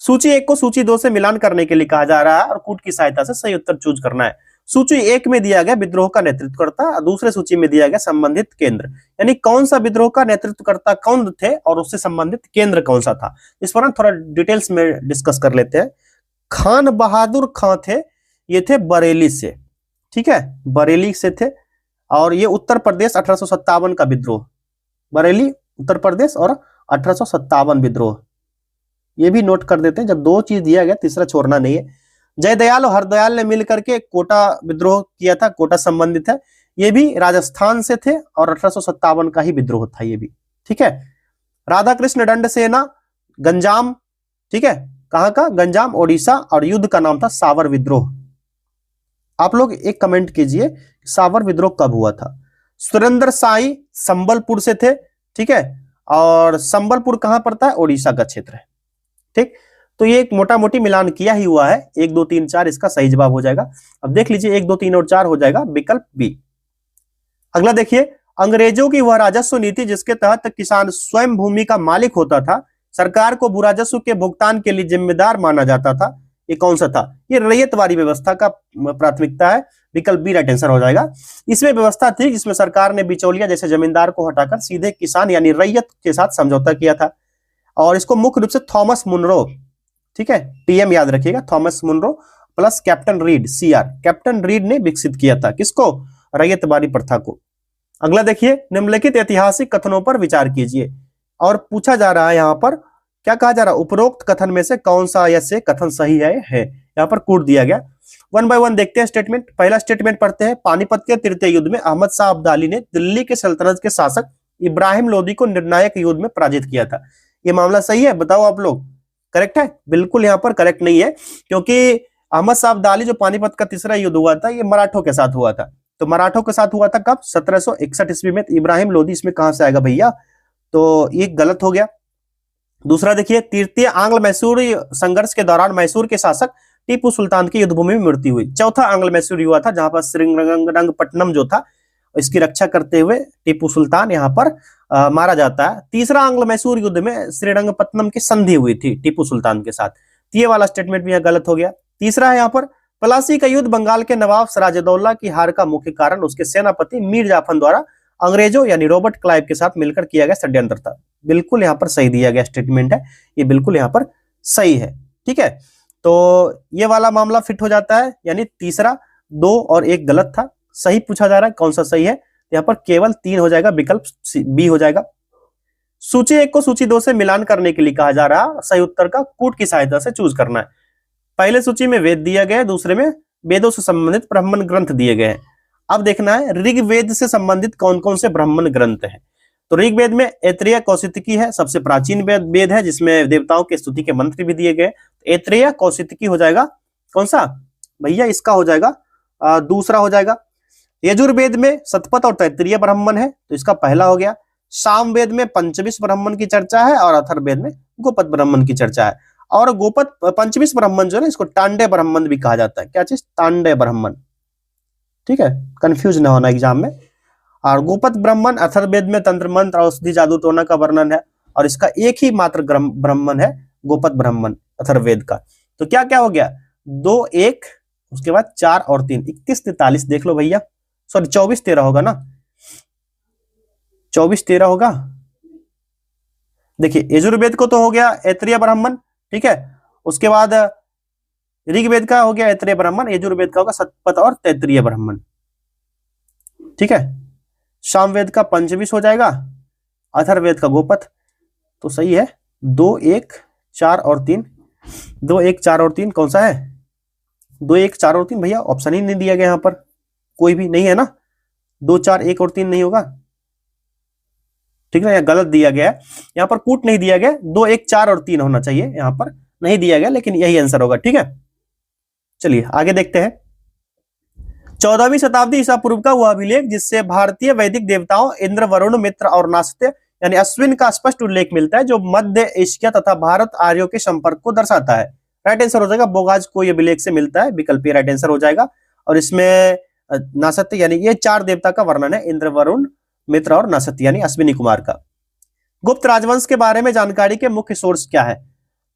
सूची 1 को सूची 2 से मिलान करने के लिए कहा जा रहा है और कूट की सहायता से सही उत्तर चूज करना है। सूची 1 में दिया गया विद्रोह का नेतृत्वकर्ता और दूसरे सूची में दिया गया संबंधित केंद्र, यानी कौन सा विद्रोह का नेतृत्वकर्ता कौन थे और उससे संबंधित केंद्र कौन सा था, इस पर थोड़ा डिटेल्स में डिस्कस कर लेते हैं। खान बहादुर खां थे, ये थे बरेली से, ठीक है, बरेली से थे, और ये उत्तर प्रदेश 1857 का विद्रोह, बरेली उत्तर प्रदेश और 1857 विद्रोह, ये भी नोट कर देते हैं। जब 2 चीज दिया गया तीसरा छोड़ना नहीं है। जयदयाल और हरदयाल ने मिलकर के कोटा विद्रोह किया था, कोटा संबंधित है, ये भी राजस्थान से थे और 1857 का ही विद्रोह था ये भी, ठीक है। राधा कृष्ण दंड सेना गंजाम, ठीक है, कहां का? गंजाम ओडिशा, और युद्ध का नाम था सावर विद्रोह। आप लोग एक कमेंट कीजिए सावर विद्रोह कब हुआ था। सुरेंद्र साई संबलपुर से थे, ठीक है, और संबलपुर कहां पड़ता है? ओडिशा का क्षेत्र है, ठीक। तो ये एक मोटा मोटी मिलान किया ही हुआ है, 1 2 3 4 इसका सही जवाब हो जाएगा। अब देख लीजिए 1 2 3 और 4 हो जाएगा विकल्प बी। अगला देखिए, अंग्रेजों की वह राजस्व नीति जिसके तहत किसान स्वयं भूमि का मालिक होता था, सरकार को भू राजस्व के भुगतान के लिए जिम्मेदार माना जाता था, ये कौन सा था? ये रैयतवाड़ी व्यवस्था का प्राथमिकता है, विकल्प बी राइट आंसर हो जाएगा। इसमें व्यवस्था थी जिसमें सरकार ने बिचौलिया जैसे जमींदार को हटाकर सीधे किसान यानी रैयत के साथ समझौता किया था, और इसको मुख्य रूप से थॉमस मुनरो, ठीक है, टीएम याद रखिएगा, Thomas Munro plus captain Reid, CR, captain Reid ने विकसित किया था। किसको? रैयतवाड़ी प्रथा को। अगला देखिए, निम्नलिखित ऐतिहासिक कथनों पर विचार कीजिए, और पूछा जा रहा है यहां पर क्या कहा जा रहा है, उपरोक्त कथन में से कौन सा या से कथन सही है यहाँ पर कूट दिया गया। 1 बाय 1 देखते हैं स्टेटमेंट। पहला स्टेटमेंट पढ़ते हैं, पानीपत के तृतीय युद्ध में अहमद शाह अब्दाली ने दिल्ली के सल्तनत के शासक इब्राहिम लोदी को निर्णायक युद्ध में पराजित किया था। ये मामला सही है? बताओ आप लोग, करेक्ट है? बिल्कुल यहाँ पर करेक्ट नहीं है, क्योंकि अहमद शाह अब्दाली जो पानीपत का तीसरा युद्ध हुआ था ये मराठों के साथ हुआ था। तो मराठों के साथ हुआ था कब? 1761 ईस्वी में। इब्राहिम लोदी इसमें कहां से आएगा भैया? तो ये गलत हो गया। दूसरा देखिए, तृतीय आंग्ल मैसूरी संघर्ष के दौरान मैसूर के शासक टीपू सुल्तान की युद्ध भूमि में मृत्यु हुई। चौथा आंग्ल मैसूरी हुआ था जहां पर श्रीरंगपट्टनम जो था इसकी रक्षा करते हुए टीपू सुल्तान यहाँ पर मारा जाता है। तीसरा आंग्ल मैसूर युद्ध में श्रीरंगपट्टनम की संधि हुई थी टीपू सुल्तान के साथ। ये वाला स्टेटमेंट भी यहाँ गलत हो गया। तीसरा है यहाँ पर, प्लासी का युद्ध बंगाल के नवाब सिराजुद्दौला की हार का मुख्य कारण उसके सेनापति मीर जाफर द्वारा अंग्रेजों यानी रॉबर्ट क्लाइव के साथ मिलकर किया गया षड्यंत्र था। बिल्कुल यहाँ पर सही दिया गया स्टेटमेंट है, ये बिल्कुल यहाँ पर सही है। ठीक है, तो ये वाला मामला फिट हो जाता है, यानी तीसरा 2 और 1 गलत था, सही पूछा जा रहा है कौन सा सही है। यहाँ पर केवल 3 हो जाएगा, विकल्प बी हो जाएगा। सूची 1 को सूची 2 से मिलान करने के लिए कहा जा रहा है, सही उत्तर का कूट की सहायता से चूज करना है। पहले सूची में वेद दिया गया है, दूसरे में वेदों से संबंधित ब्राह्मण ग्रंथ दिए गए हैं। अब देखना है ऋग्वेद से संबंधित कौन कौन से ब्राह्मण ग्रंथ हैं। तो ऋग्वेद में ऐत्रेय कौशितकी है, सबसे प्राचीन वेद है जिसमें देवताओं के स्तुति के मंत्र भी दिए गए। ऐत्रेय कौशितकी हो जाएगा कौन सा भैया? इसका हो जाएगा दूसरा हो जाएगा। यजुर्वेद में शतपथ और तैत्तिरीय ब्राह्मण है, तो इसका पहला हो गया। सामवेद में पंचविश ब्राह्मण की चर्चा है, और अथर्ववेद में गोपत ब्राह्मण की चर्चा है। और गोपत पंचविश ब्राह्मण जो है इसको तांडे ब्राह्मण भी कहा जाता है। क्या चीज? तांडे ब्राह्मण। ठीक है, कंफ्यूज ना होना एग्जाम में। और गोपत ब्राह्मण अथर्ववेद में तंत्र मंत्र औषधि जादू टोना का वर्णन है, और इसका एक ही मात्र ब्राह्मण है गोपत ब्राह्मण अथर्ववेद का। तो क्या क्या हो गया? 2 1, उसके बाद 4 और 3, 31 43 देख लो भैया, सॉरी 24 13 होगा ना, 24 13 होगा। देखिए यजुर्वेद को तो हो गया ऐत्रेय ब्राह्मण, ठीक है, उसके बाद ऋग्वेद का हो गया ऐत्रेय ब्राह्मण, यजुर्वेद का होगा शतपथ और तैत्तिरीय ब्राह्मण। ठीक है, सामवेद का पंचविश हो जाएगा, अथर्ववेद का गोपथ। तो सही है 2 1 4 और 3। 2 1 4 और 3 कौन सा है? 2 1 4 और 3 भैया ऑप्शन ही नहीं दिया गया यहाँ पर, कोई भी नहीं है ना। 2 4 1 और 3 नहीं होगा, ठीक है, गलत दिया गया है यहाँ पर, कूट नहीं दिया गया। 2 1 4 और 3 होना चाहिए, यहाँ पर नहीं दिया गया, लेकिन यही आंसर होगा। ठीक है, चलिए आगे देखते हैं। 14वीं शताब्दी ईसा पूर्व का वह अभिलेख जिससे भारतीय वैदिक देवताओं इंद्र, वरुण, मित्र और नास्त्य यानी अश्विन का स्पष्ट उल्लेख मिलता है, जो मध्य एशिया तथा भारत आर्यों के संपर्क को दर्शाता है। राइट आंसर हो जाएगा बोगाज को ये अभिलेख से मिलता है, विकल्प राइट आंसर हो जाएगा। और इसमें नासत्य यानी ये 4 देवता का वर्णन है, इंद्र, वरुण, मित्र और नासत्य यानी अश्विनी कुमार का। गुप्त राजवंश के बारे में जानकारी के मुख्य सोर्स क्या है?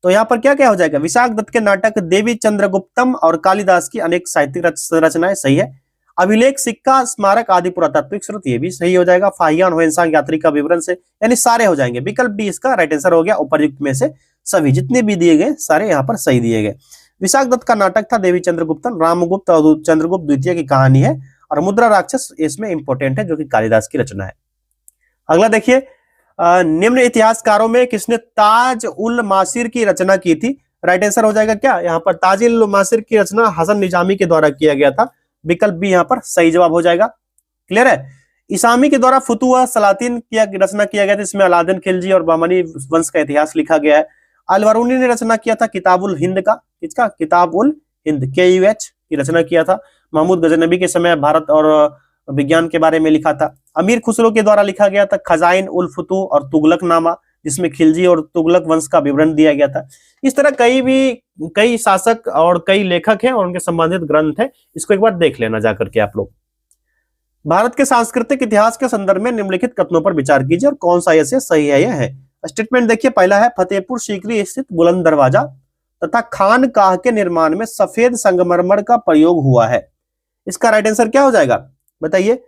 तो यहाँ पर क्या क्या हो जाएगा? विशाख दत्त के नाटक देवी चंद्रगुप्तम और कालिदास की अनेक साहित्यिक रचनाएं, सही है। अभिलेख, सिक्का, स्मारक आदि पुरातात्विक स्रोत, ये भी सही हो जाएगा। फाहियान होएंसांग यात्री का विवरण से, यानी सारे हो जाएंगे। विकल्प डी इसका राइट आंसर हो गया। उपर्युक्त में से सभी जितने भी दिए गए सारे यहाँ पर सही दिए गए। विशाख दत्त का नाटक था देवी चंद्रगुप्तम, रामगुप्त और चंद्रगुप्त द्वितीय की कहानी है, और मुद्रा राक्षस इसमें इंपॉर्टेंट है जो कि कालिदास की रचना है। अगला देखिए, निम्न इतिहासकारों में किसने ताज उल मासिर की रचना की थी? राइट आंसर हो जाएगा क्या? यहाँ पर ताज उल मासिर की रचना हसन निजामी के द्वारा किया गया था, विकल्प भी यहाँ पर सही जवाब हो जाएगा। क्लियर है? इसामी के द्वारा फुतुह सलातीन की रचना किया गया था, इसमें अलादीन खिलजी और बामनी वंश का इतिहास लिखा गया है। अलवरूनी ने रचना किया था किताबुल हिंद का, किसका? किताबुल हिंद KUH की रचना किया था। महमूद गजनबी के समय भारत और विज्ञान के बारे में लिखा था। अमीर खुसरो के द्वारा लिखा गया था खजाइन उल फुतूह और तुगलकनामा, जिसमें खिलजी और तुगलक वंश का विवरण दिया गया था। इस तरह कई शासक और कई लेखक हैं और उनके संबंधित ग्रंथ है, इसको एक बार देख लेना जाकर के आप लोग। भारत के सांस्कृतिक इतिहास के संदर्भ में निम्नलिखित कथनों पर विचार कीजिए और कौन सा ऐसे सही है यह है। स्टेटमेंट देखिए, पहला है फतेहपुर सीकरी स्थित बुलंद दरवाजा तथा खानकाह के निर्माण में सफेद संगमरमर का प्रयोग हुआ है। इसका राइट आंसर क्या हो जाएगा बताइए,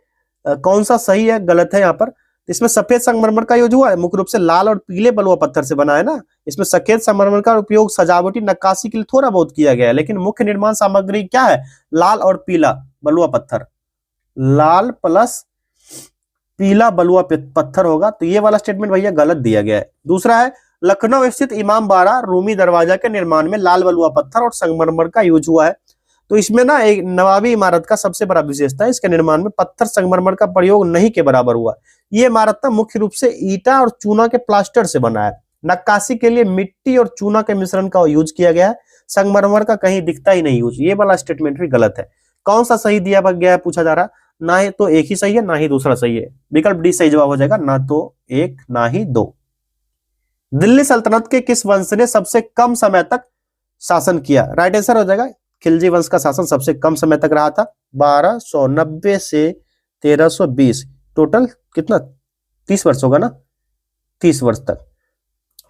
कौन सा सही है गलत है यहाँ पर। इसमें सफेद संगमरमर का यूज हुआ है, मुख्य रूप से लाल और पीले बलुआ पत्थर से बना है ना। इसमें सफेद संगमरमर का उपयोग सजावटी नक्काशी के लिए थोड़ा बहुत किया गया है, लेकिन मुख्य निर्माण सामग्री क्या है, लाल और पीला बलुआ पत्थर, लाल प्लस पीला बलुआ पत्थर होगा। तो ये वाला स्टेटमेंट भैया गलत दिया गया है। दूसरा है लखनऊ स्थित इमाम बाड़ा रूमी दरवाजा के निर्माण में लाल बलुआ पत्थर और संगमरमर का यूज हुआ है। तो इसमें ना एक नवाबी इमारत का सबसे बड़ा विशेषता है, इसके निर्माण में पत्थर संगमरमर का प्रयोग नहीं के बराबर हुआ। ये इमारत ना मुख्य रूप से ईटा और चूना के प्लास्टर से बना है। नक्काशी के लिए मिट्टी और चूना के मिश्रण का यूज किया गया है, संगमरमर का कहीं दिखता ही नहीं यूज। ये वाला स्टेटमेंट भी गलत है। कौन सा सही दिया गया है पूछा जा रहा, ना ही तो एक ही सही है ना ही दूसरा सही है। विकल्प डी सही जवाब हो जाएगा, ना तो एक ना ही दो। दिल्ली सल्तनत के किस वंश ने सबसे कम समय तक शासन किया, राइट आंसर हो जाएगा खिलजी वंश का शासन सबसे कम समय तक रहा था, 1290 से 1320, टोटल कितना 30 वर्ष होगा ना, 30 वर्ष तक।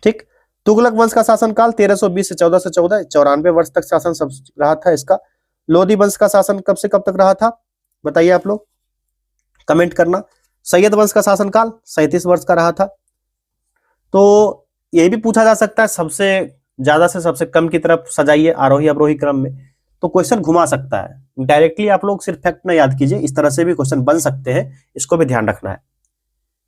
ठीक, तुगलक वंश का शासनकाल 1320 से 1414, 94 वर्ष तक शासन सब रहा था इसका। लोधी वंश का शासन कब से कब तक रहा था बताइए आप लोग, कमेंट करना। सैयद वंश का शासनकाल 37 वर्ष का रहा था। तो यह भी पूछा जा सकता है सबसे ज्यादा से सबसे कम की तरफ सजाइए आरोही अवरोही क्रम में, तो क्वेश्चन घुमा सकता है। डायरेक्टली आप लोग सिर्फ फैक्ट ना याद कीजिए, इस तरह से भी क्वेश्चन बन सकते हैं, इसको भी ध्यान रखना है।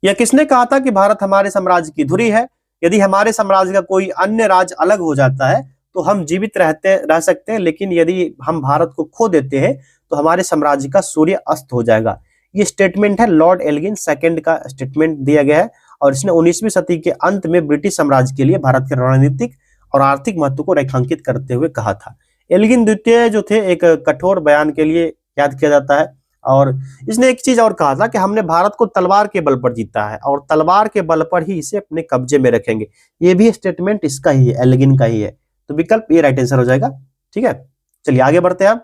यह किसने कहा था कि भारत हमारे साम्राज्य की धुरी है, यदि हमारे साम्राज्य का कोई अन्य राज्य अलग हो जाता है तो हम जीवित रह सकते हैं, लेकिन यदि हम भारत को खो देते हैं तो हमारे साम्राज्य का सूर्य अस्त हो जाएगा। ये स्टेटमेंट है लॉर्ड एल्गिन सेकंड का स्टेटमेंट दिया गया है, और इसने 19वीं सदी के अंत में ब्रिटिश साम्राज्य के लिए भारत के रणनीतिक और आर्थिक महत्व को रेखांकित करते हुए कहा था। एल्गिन द्वितीय जो थे एक कठोर बयान के लिए याद किया जाता है, और इसने एक चीज और कहा था कि हमने भारत को तलवार के बल पर जीता है और तलवार के बल पर ही इसे अपने कब्जे में रखेंगे। ये भी स्टेटमेंट इसका ही है, एल्गिन का ही है। तो विकल्प ये राइट आंसर हो जाएगा। ठीक है, चलिए आगे बढ़ते हैं।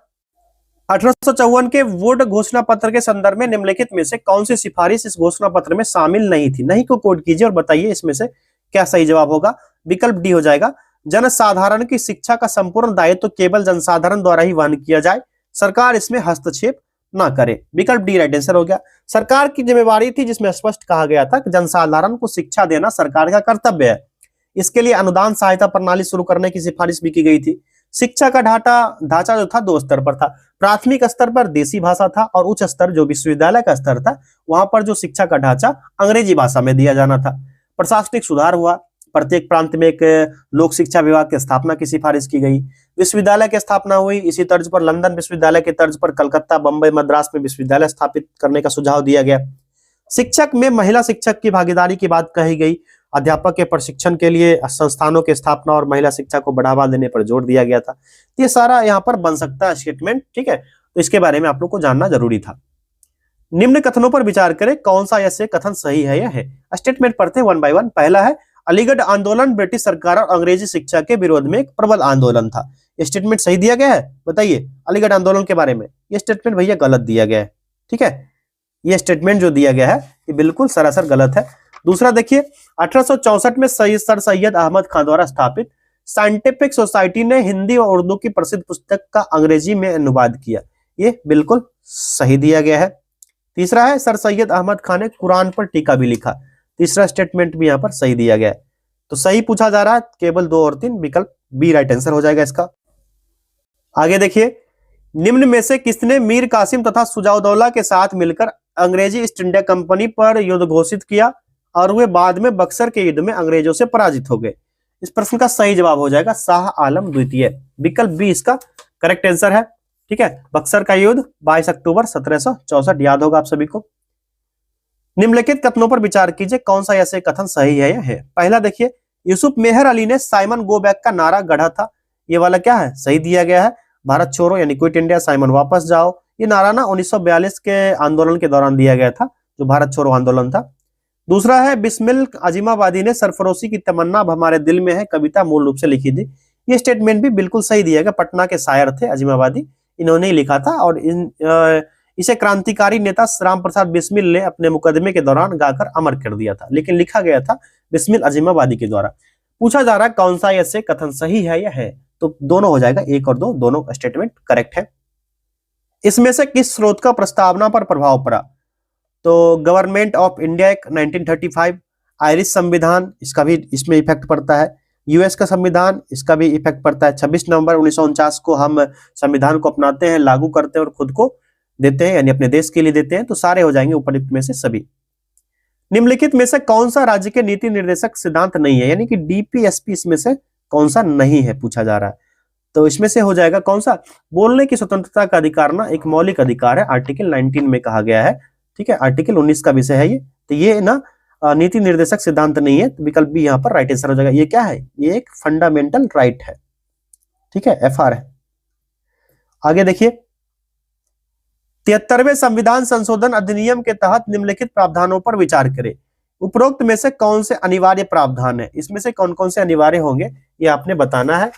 1854 के वुड घोषणा पत्र के संदर्भ में निम्नलिखित में से कौन सी सिफारिश इस घोषणा पत्र में शामिल नहीं थी, नहीं को कोड कीजिए और बताइए इसमें से क्या सही जवाब होगा। विकल्प डी हो जाएगा, जनसाधारण की शिक्षा का संपूर्ण दायित्व केवल जनसाधारण द्वारा ही वहन किया जाए, सरकार इसमें हस्तक्षेप ना करे। विकल्प डी राइट आंसर हो गया। सरकार की जिम्मेवारी थी जिसमें स्पष्ट कहा गया था कि जनसाधारण को शिक्षा देना सरकार का कर्तव्य है। इसके लिए अनुदान सहायता प्रणाली शुरू करने की सिफारिश भी की गई थी। शिक्षा का ढांचा जो था 2 स्तर पर था। प्राथमिक स्तर पर देसी भाषा था और उच्च स्तर जो विश्वविद्यालय का स्तर था वहां पर जो शिक्षा का ढांचा अंग्रेजी भाषा में दिया जाना था। प्रशासनिक सुधार हुआ, प्रत्येक प्रांत में एक लोक शिक्षा विभाग की स्थापना की सिफारिश की गई, विश्वविद्यालय की स्थापना हुई। इसी तर्ज पर लंदन विश्वविद्यालय के तर्ज पर कलकत्ता, बंबई, मद्रास में विश्वविद्यालय स्थापित करने का सुझाव दिया गया। शिक्षक में महिला शिक्षक की भागीदारी की बात कही गई। अध्यापक के प्रशिक्षण के लिए संस्थानों की स्थापना और महिला शिक्षा को बढ़ावा देने पर जोर दिया गया था। ये सारा यहाँ पर बन सकता है स्टेटमेंट। ठीक है, तो इसके बारे में आप लोग को जानना जरूरी था। निम्न कथनों पर विचार करें, कौन सा ऐसे कथन सही है या है। स्टेटमेंट पढ़ते हैं 1 बाय 1। पहला है अलीगढ़ आंदोलन ब्रिटिश सरकार और अंग्रेजी शिक्षा के विरोध में एक प्रबल आंदोलन था। ये स्टेटमेंट सही दिया गया है बताइए अलीगढ़ आंदोलन के बारे में। ये स्टेटमेंट भैया गलत दिया गया है। ठीक है, ये स्टेटमेंट जो दिया गया है ये बिल्कुल सरासर गलत है। दूसरा देखिए, 1864 में सर सैयद अहमद खान द्वारा स्थापित साइंटिफिक सोसाइटी ने हिंदी और उर्दू की प्रसिद्ध पुस्तक का अंग्रेजी में अनुवाद किया। ये बिल्कुल सही दिया गया है। तीसरा है सर सैयद अहमद खान ने कुरान पर टीका भी लिखा। तीसरा स्टेटमेंट भी यहाँ पर सही दिया गया है। तो सही पूछा जा रहा है केवल 2 और 3, विकल्प बी राइट आंसर हो जाएगा इसका। आगे देखिए, निम्न में से किसने मीर कासिम तथा सुजाउद्दौला के साथ मिलकर अंग्रेजी ईस्ट इंडिया कंपनी पर युद्ध घोषित किया और वे बाद में बक्सर के युद्ध में अंग्रेजों से पराजित हो गए। इस प्रश्न का सही जवाब हो जाएगा शाह आलम द्वितीय। विकल्प बी इसका करेक्ट आंसर है। ठीक है, बक्सर का युद्ध 22 अक्टूबर 1764 याद होगा आप सभी को। निम्नलिखित कथनों पर विचार कीजिए, कौन सा ऐसे कथन सही है या है। पहला देखिए, यूसुफ मेहर अली ने साइमन गो बैक का नारा गढ़ा था। ये वाला क्या है, सही दिया गया है। भारत छोड़ो यानी क्विट इंडिया, साइमन वापस जाओ, ये नारा ना 1942 के आंदोलन के दौरान दिया गया था, जो भारत छोड़ो आंदोलन था। दूसरा है बिस्मिल अजीमाबादी ने सरफरोशी की तमन्ना अब हमारे दिल में है कविता मूल रूप से लिखी थी। ये स्टेटमेंट भी बिल्कुल सही दिया गया। पटना के शायर थे अजीमाबादी, इन्होंने ही लिखा था और इसे क्रांतिकारी नेता राम प्रसाद बिस्मिल ने अपने मुकदमे के दौरान गाकर अमर कर दिया था, लेकिन लिखा गया था बिस्मिल अजीमाबादी के द्वारा। पूछा जा रहा है कौन सा ऐसे कथन सही है या है, तो दोनों हो जाएगा, 1 और 2 दोनों स्टेटमेंट करेक्ट है। इसमें से किस स्रोत का प्रस्तावना पर प्रभाव पड़ा, तो government of India act 1935, Irish संविधान, इसका भी इसमें इफेक्ट पड़ता है, यूएस का संविधान, इसका भी इफेक्ट पड़ता है। 26 नवंबर 1949 को हम संविधान को अपनाते हैं, लागू करते हैं और खुद को देते हैं, यानी अपने देश के लिए देते हैं, तो सारे हो जाएंगे उपयुक्त में से सभी। निम्नलिखित में से कौन सा राज्य के नीति निर्देशक सिद्धांत नहीं है, यानी कि डीपीएसपी इसमें से कौन सा नहीं है पूछा जा रहा है, तो इसमें से हो जाएगा कौन सा, बोलने की स्वतंत्रता का अधिकार ना एक मौलिक अधिकार है, आर्टिकल 19 में कहा गया है, ठीक है, आर्टिकल 19 का विषय है ये, तो ये ना नीति निर्देशक सिद्धांत नहीं है, तो विकल्प भी यहाँ पर राइट आंसर हो जाएगा। ये क्या है, ये एक फंडामेंटल राइट है, ठीक है, एफआर है। आगे देखिए, 73वें संविधान संशोधन अधिनियम के तहत निम्नलिखित प्रावधानों पर विचार करें। उपरोक्त में से कौन से अनिवार्य प्रावधान है, इसमें से कौन कौन से अनिवार्य होंगे ये आपने बताना है।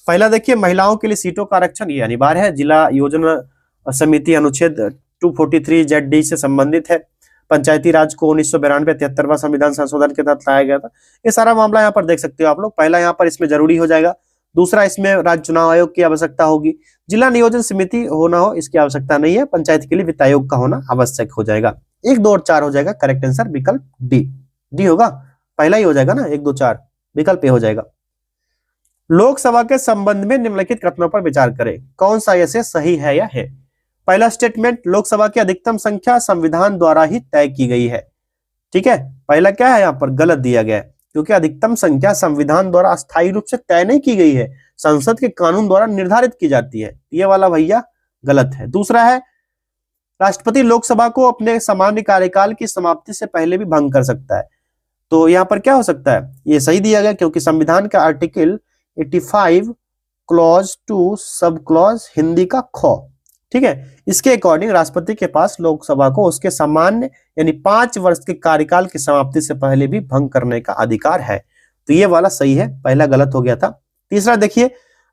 पहला देखिए, महिलाओं के लिए सीटों का आरक्षण, ये अनिवार्य है, जिला योजना समिति अनुच्छेद 243 ZD से संबंधित है। पंचायती राज को 1992 73वां संविधान संशोधन के तहत लाया गया था। ये सारा मामला यहाँ पर देख सकते हो आप लोग। पहला यहाँ पर इसमें जरूरी हो जाएगा। दूसरा, इसमें राज्य चुनाव आयोग की आवश्यकता होगी। जिला नियोजन समिति होना हो इसकी आवश्यकता नहीं है। पंचायत के लिए वित्त आयोग का होना आवश्यक हो जाएगा। 1, 2 और 4 हो जाएगा करेक्ट आंसर, विकल्प डी होगा, पहला ही हो जाएगा ना, 1, 2, 4 विकल्प ए हो जाएगा। लोकसभा के संबंध में निम्नलिखित कथनों पर विचार करें, कौन सा ऐसे सही है या है। पहला स्टेटमेंट, लोकसभा की अधिकतम संख्या संविधान द्वारा ही तय की गई है, ठीक है। पहला क्या है, यहाँ पर गलत दिया गया है, क्योंकि अधिकतम संख्या संविधान द्वारा अस्थायी रूप से तय नहीं की गई है, संसद के कानून द्वारा निर्धारित की जाती है। ये वाला भैया गलत है। दूसरा है, राष्ट्रपति लोकसभा को अपने सामान्य कार्यकाल की समाप्ति से पहले भी भंग कर सकता है, तो यहाँ पर क्या हो सकता है, ये सही दिया गया, क्योंकि संविधान का article 85 clause 2 sub clause Hindi का ख, ठीक है, इसके अकॉर्डिंग राष्ट्रपति के पास लोकसभा को उसके सामान्य यानी 5 वर्ष के कार्यकाल की समाप्ति से पहले भी भंग करने का अधिकार है, तो ये वाला सही है, पहला गलत हो गया था। तीसरा देखिए,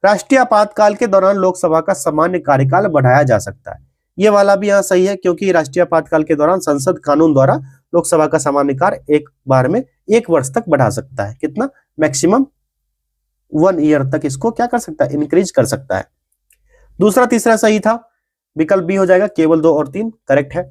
राष्ट्रीय आपातकाल के दौरान लोकसभा का सामान्य कार्यकाल बढ़ाया जा सकता है, ये वाला भी यहाँ सही है, क्योंकि राष्ट्रीय आपातकाल के दौरान संसद कानून द्वारा लोकसभा का सामान्य कार्य एक बार में 1 वर्ष तक बढ़ा सकता है। कितना, मैक्सिमम 1 ईयर तक इसको क्या कर सकता है, इंक्रीज कर सकता है। दूसरा तीसरा सही था, विकल्प बी हो जाएगा, केवल 2 और 3 करेक्ट है।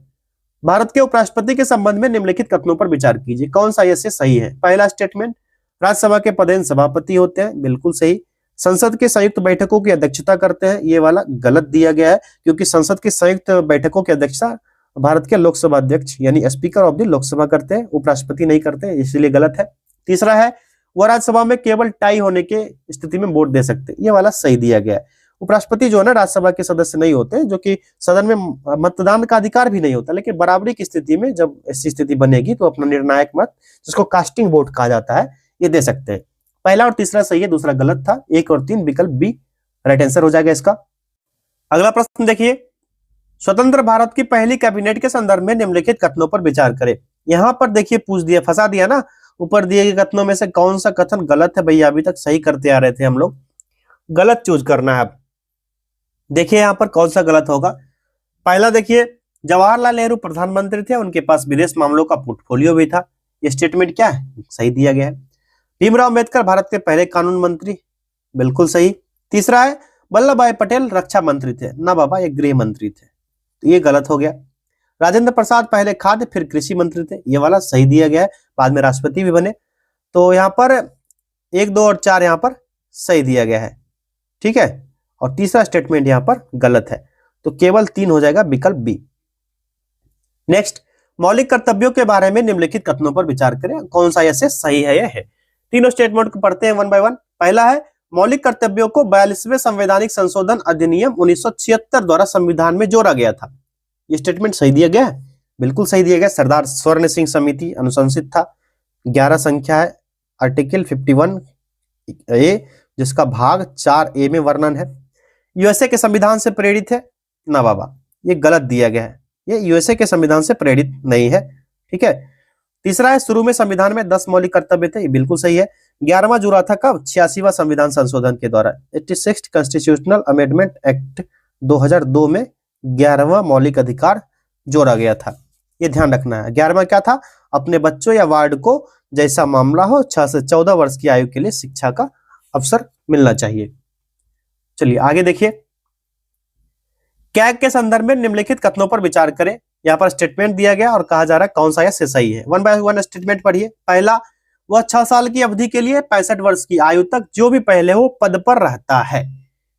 भारत के उपराष्ट्रपति के संबंध में निम्नलिखित कथनों पर विचार कीजिए, कौन सा ऐसे सही है। पहला स्टेटमेंट, राज्यसभा के पदेन सभापति होते हैं, बिल्कुल सही। संसद के संयुक्त बैठकों की अध्यक्षता करते हैं, ये वाला गलत दिया गया है, क्योंकि संसद की संयुक्त बैठकों की अध्यक्षता भारत के लोकसभा अध्यक्ष यानी स्पीकर ऑफ द लोकसभा करते हैं, उपराष्ट्रपति नहीं करते, इसलिए गलत है। तीसरा है, वह राज्यसभा में केवल टाई होने के स्थिति में वोट दे सकते, ये वाला सही दिया गया है। उपराष्ट्रपति जो है ना राज्यसभा के सदस्य नहीं होते, जो कि सदन में मतदान का अधिकार भी नहीं होता, लेकिन बराबरी की स्थिति में जब ऐसी स्थिति बनेगी तो अपना निर्णायक मत, जिसको कास्टिंग वोट कहा जाता है, ये दे सकते हैं। पहला और तीसरा सही है, दूसरा गलत था। 1 और 3 विकल्प बी राइट आंसर हो जाएगा इसका। अगला प्रश्न देखिए, स्वतंत्र भारत की पहली कैबिनेट के संदर्भ में निम्नलिखित कथनों पर विचार करें। यहां पर देखिए पूछ दिया, फंसा दिया ना, ऊपर दिए गए कथनों में से कौन सा कथन गलत है भैया, अभी तक सही करते आ रहे थे हम लोग, गलत चूज करना है। अब देखिए यहां पर कौन सा गलत होगा। पहला देखिए, जवाहरलाल नेहरू प्रधानमंत्री थे, उनके पास विदेश मामलों का पोर्टफोलियो भी था, ये स्टेटमेंट क्या है, सही दिया गया है। भीमराव अंबेडकर भारत के पहले कानून मंत्री, बिल्कुल सही। तीसरा है, वल्लभ भाई पटेल रक्षा मंत्री थे, ना बाबा ये गृह मंत्री थे, तो ये गलत हो गया। राजेंद्र प्रसाद पहले खाद्य फिर कृषि मंत्री थे, ये वाला सही दिया गया है, बाद में राष्ट्रपति भी बने, तो यहाँ पर 1, 2 और 4 यहाँ पर सही दिया गया है, ठीक है। और तीसरा स्टेटमेंट यहाँ पर गलत है, तो केवल 3 हो जाएगा, विकल्प बी। नेक्स्ट, मौलिक कर्तव्यों के बारे में निम्नलिखित कथनों पर विचार करें, कौन सा ऐसे सही है या है। तीनों स्टेटमेंट को पढ़ते हैं 1 बाय 1। पहला है, मौलिक कर्तव्यों को 42वें संवैधानिक संशोधन अधिनियम 1976 द्वारा संविधान में जोड़ा गया था, ये स्टेटमेंट सही दिया गया है, बिल्कुल सही दिया गया। सरदार स्वर्ण सिंह समिति अनुशंसित था। 11 संख्या है, आर्टिकल 51A, जिसका भाग 4A में वर्णन है। यूएसए के संविधान से प्रेरित है, ना बाबा ये गलत दिया गया है, ये यूएसए के संविधान से प्रेरित नहीं है, ठीक है। तीसरा है शुरू में संविधान में 10 मौलिक कर्तव्य थे, ये बिल्कुल सही है। 11वां जुड़ा था कब? 86वां संविधान संशोधन के द्वारा, 86th कॉन्स्टिट्यूशनल अमेंडमेंट एक्ट 2002 में 11वां मौलिक अधिकार जोड़ा गया था, ये ध्यान रखना है। 11वां क्या था? अपने बच्चों या वार्ड को जैसा मामला हो 6 से 14 वर्ष की आयु के लिए शिक्षा का अवसर मिलना चाहिए। चलिए आगे देखिए, कैग के संदर्भ में निम्नलिखित कथनों पर विचार करें। यहाँ पर स्टेटमेंट दिया गया और कहा जा रहा है कौन सा से सही है। 1 बाय 1 स्टेटमेंट पढ़िए। पहला, वह 6 साल की अवधि के लिए 65 वर्ष की आयु तक जो भी पहले हो पद पर रहता है,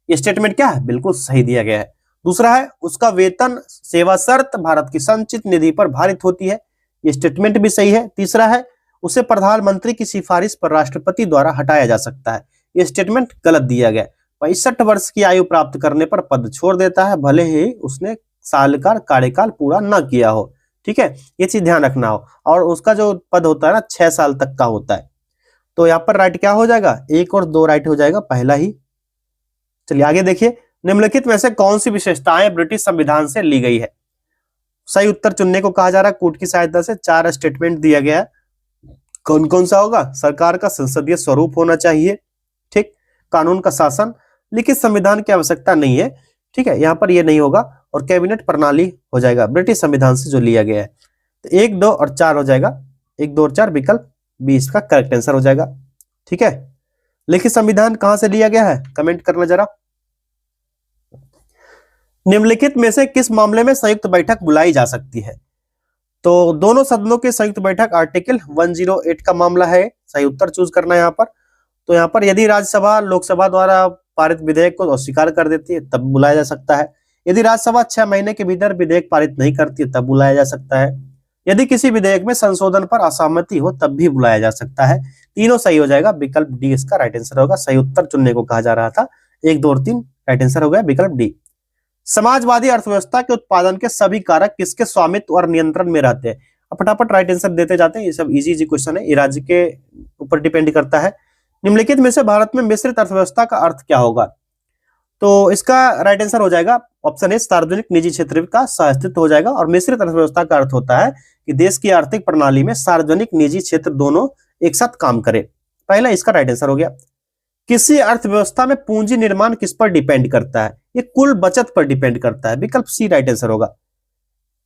ये स्टेटमेंट क्या है? बिल्कुल सही दिया गया है। दूसरा है, उसका वेतन सेवा शर्त भारत की संचित निधि पर भारित होती है, ये स्टेटमेंट भी सही है। तीसरा है, उसे प्रधानमंत्री की सिफारिश पर राष्ट्रपति द्वारा हटाया जा सकता है, ये स्टेटमेंट गलत दिया गया। 65 वर्ष की आयु प्राप्त करने पर पद छोड़ देता है, भले ही उसने साल का कार्यकाल पूरा न किया हो। ठीक है, ये चीज ध्यान रखना हो। और उसका जो पद होता है ना 6 साल तक का होता है। तो यहाँ पर राइट क्या हो जाएगा? 1 और 2 राइट हो जाएगा, पहला ही। चलिए आगे देखिए, निम्नलिखित में से कौन सी विशेषताएं ब्रिटिश संविधान से ली गई है? सही उत्तर चुनने को कहा जा रहा है कोर्ट की सहायता से। 4 स्टेटमेंट दिया गया है। कौन कौन सा होगा? सरकार का संसदीय स्वरूप होना चाहिए, ठीक, कानून का शासन, लिखित संविधान की आवश्यकता नहीं है, ठीक है, यहाँ पर ये नहीं होगा, और कैबिनेट प्रणाली हो जाएगा ब्रिटिश संविधान से जो लिया गया है। तो 1, 2 और 4 हो जाएगा, 1, 2 और 4 विकल्प 20 का करेक्ट आंसर हो जाएगा। ठीक है, लिखित संविधान कहां से लिया गया है? कमेंट करना जरा। निम्नलिखित में से किस मामले में संयुक्त बैठक बुलाई जा सकती है? तो दोनों सदनों की संयुक्त बैठक आर्टिकल 108 का मामला है, सही उत्तर चूज करना है यहाँ पर। तो यहाँ पर यदि राज्यसभा लोकसभा द्वारा पारित विधेयक को अस्वीकार कर देती है तब बुलाया जा सकता है। यदि राज्यसभा 6 महीने के भीतर विधेयक पारित नहीं करती है तब बुलाया जा सकता है। यदि किसी विधेयक में संशोधन पर असहमति हो तब भी बुलाया जा सकता है। तीनों सही हो जाएगा, विकल्प डी इसका राइट आंसर होगा। सही उत्तर चुनने को कहा जा रहा था। 1, 2 और 3 राइट आंसर हो गया, विकल्प डी। समाजवादी अर्थव्यवस्था के उत्पादन के सभी कारक किसके स्वामित्व और नियंत्रण में रहते हैं? अब फटाफट राइट आंसर देते जाते हैं, ये सब इजी क्वेश्चन है, ये राज्य के ऊपर डिपेंड करता है। निम्नलिखित में से भारत में मिश्रित अर्थव्यवस्था का अर्थ क्या होगा? तो इसका राइट आंसर हो जाएगा ऑप्शन ए, सार्वजनिक निजी क्षेत्र का सहअस्तित्व हो जाएगा। और मिश्रित अर्थव्यवस्था का अर्थ होता है कि देश की आर्थिक प्रणाली में सार्वजनिक निजी क्षेत्र दोनों एक साथ काम करें। पहला इसका राइट आंसर हो गया। किसी अर्थव्यवस्था में पूंजी निर्माण किस पर डिपेंड करता है? ये कुल बचत पर डिपेंड करता है, विकल्प सी राइट आंसर होगा।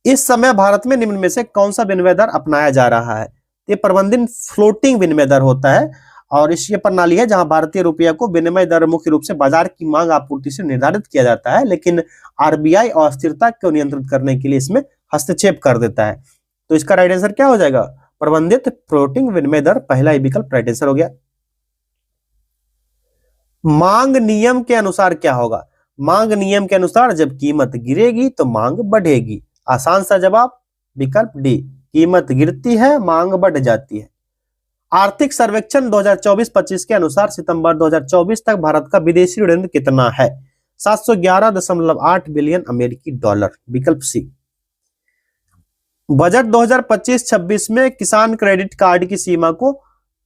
इस समय भारत में निम्न में से कौन सा विनिमय दर अपनाया जा रहा है? ये प्रबंधन फ्लोटिंग विनिमय दर होता है, और इस ये प्रणाली है जहां भारतीय रुपया को विनिमय दर मुख्य रूप से बाजार की मांग आपूर्ति से निर्धारित किया जाता है, लेकिन आरबीआई अस्थिरता को नियंत्रित करने के लिए इसमें हस्तक्षेप कर देता है। तो इसका राइट आंसर क्या हो जाएगा? प्रबंधित फ्लोटिंग विनिमय दर, पहला ही विकल्प राइट आंसर हो गया। मांग नियम के अनुसार क्या होगा? मांग नियम के अनुसार जब कीमत गिरेगी तो मांग बढ़ेगी। आसान सा जवाब, विकल्प डी, कीमत गिरती है मांग बढ़ जाती है। आर्थिक सर्वेक्षण 2024-25 के अनुसार सितंबर 2024 तक भारत का विदेशी ऋण कितना है? 711.8 बिलियन अमेरिकी डॉलर, विकल्प सी। बजट 2025-26 में किसान क्रेडिट कार्ड की सीमा को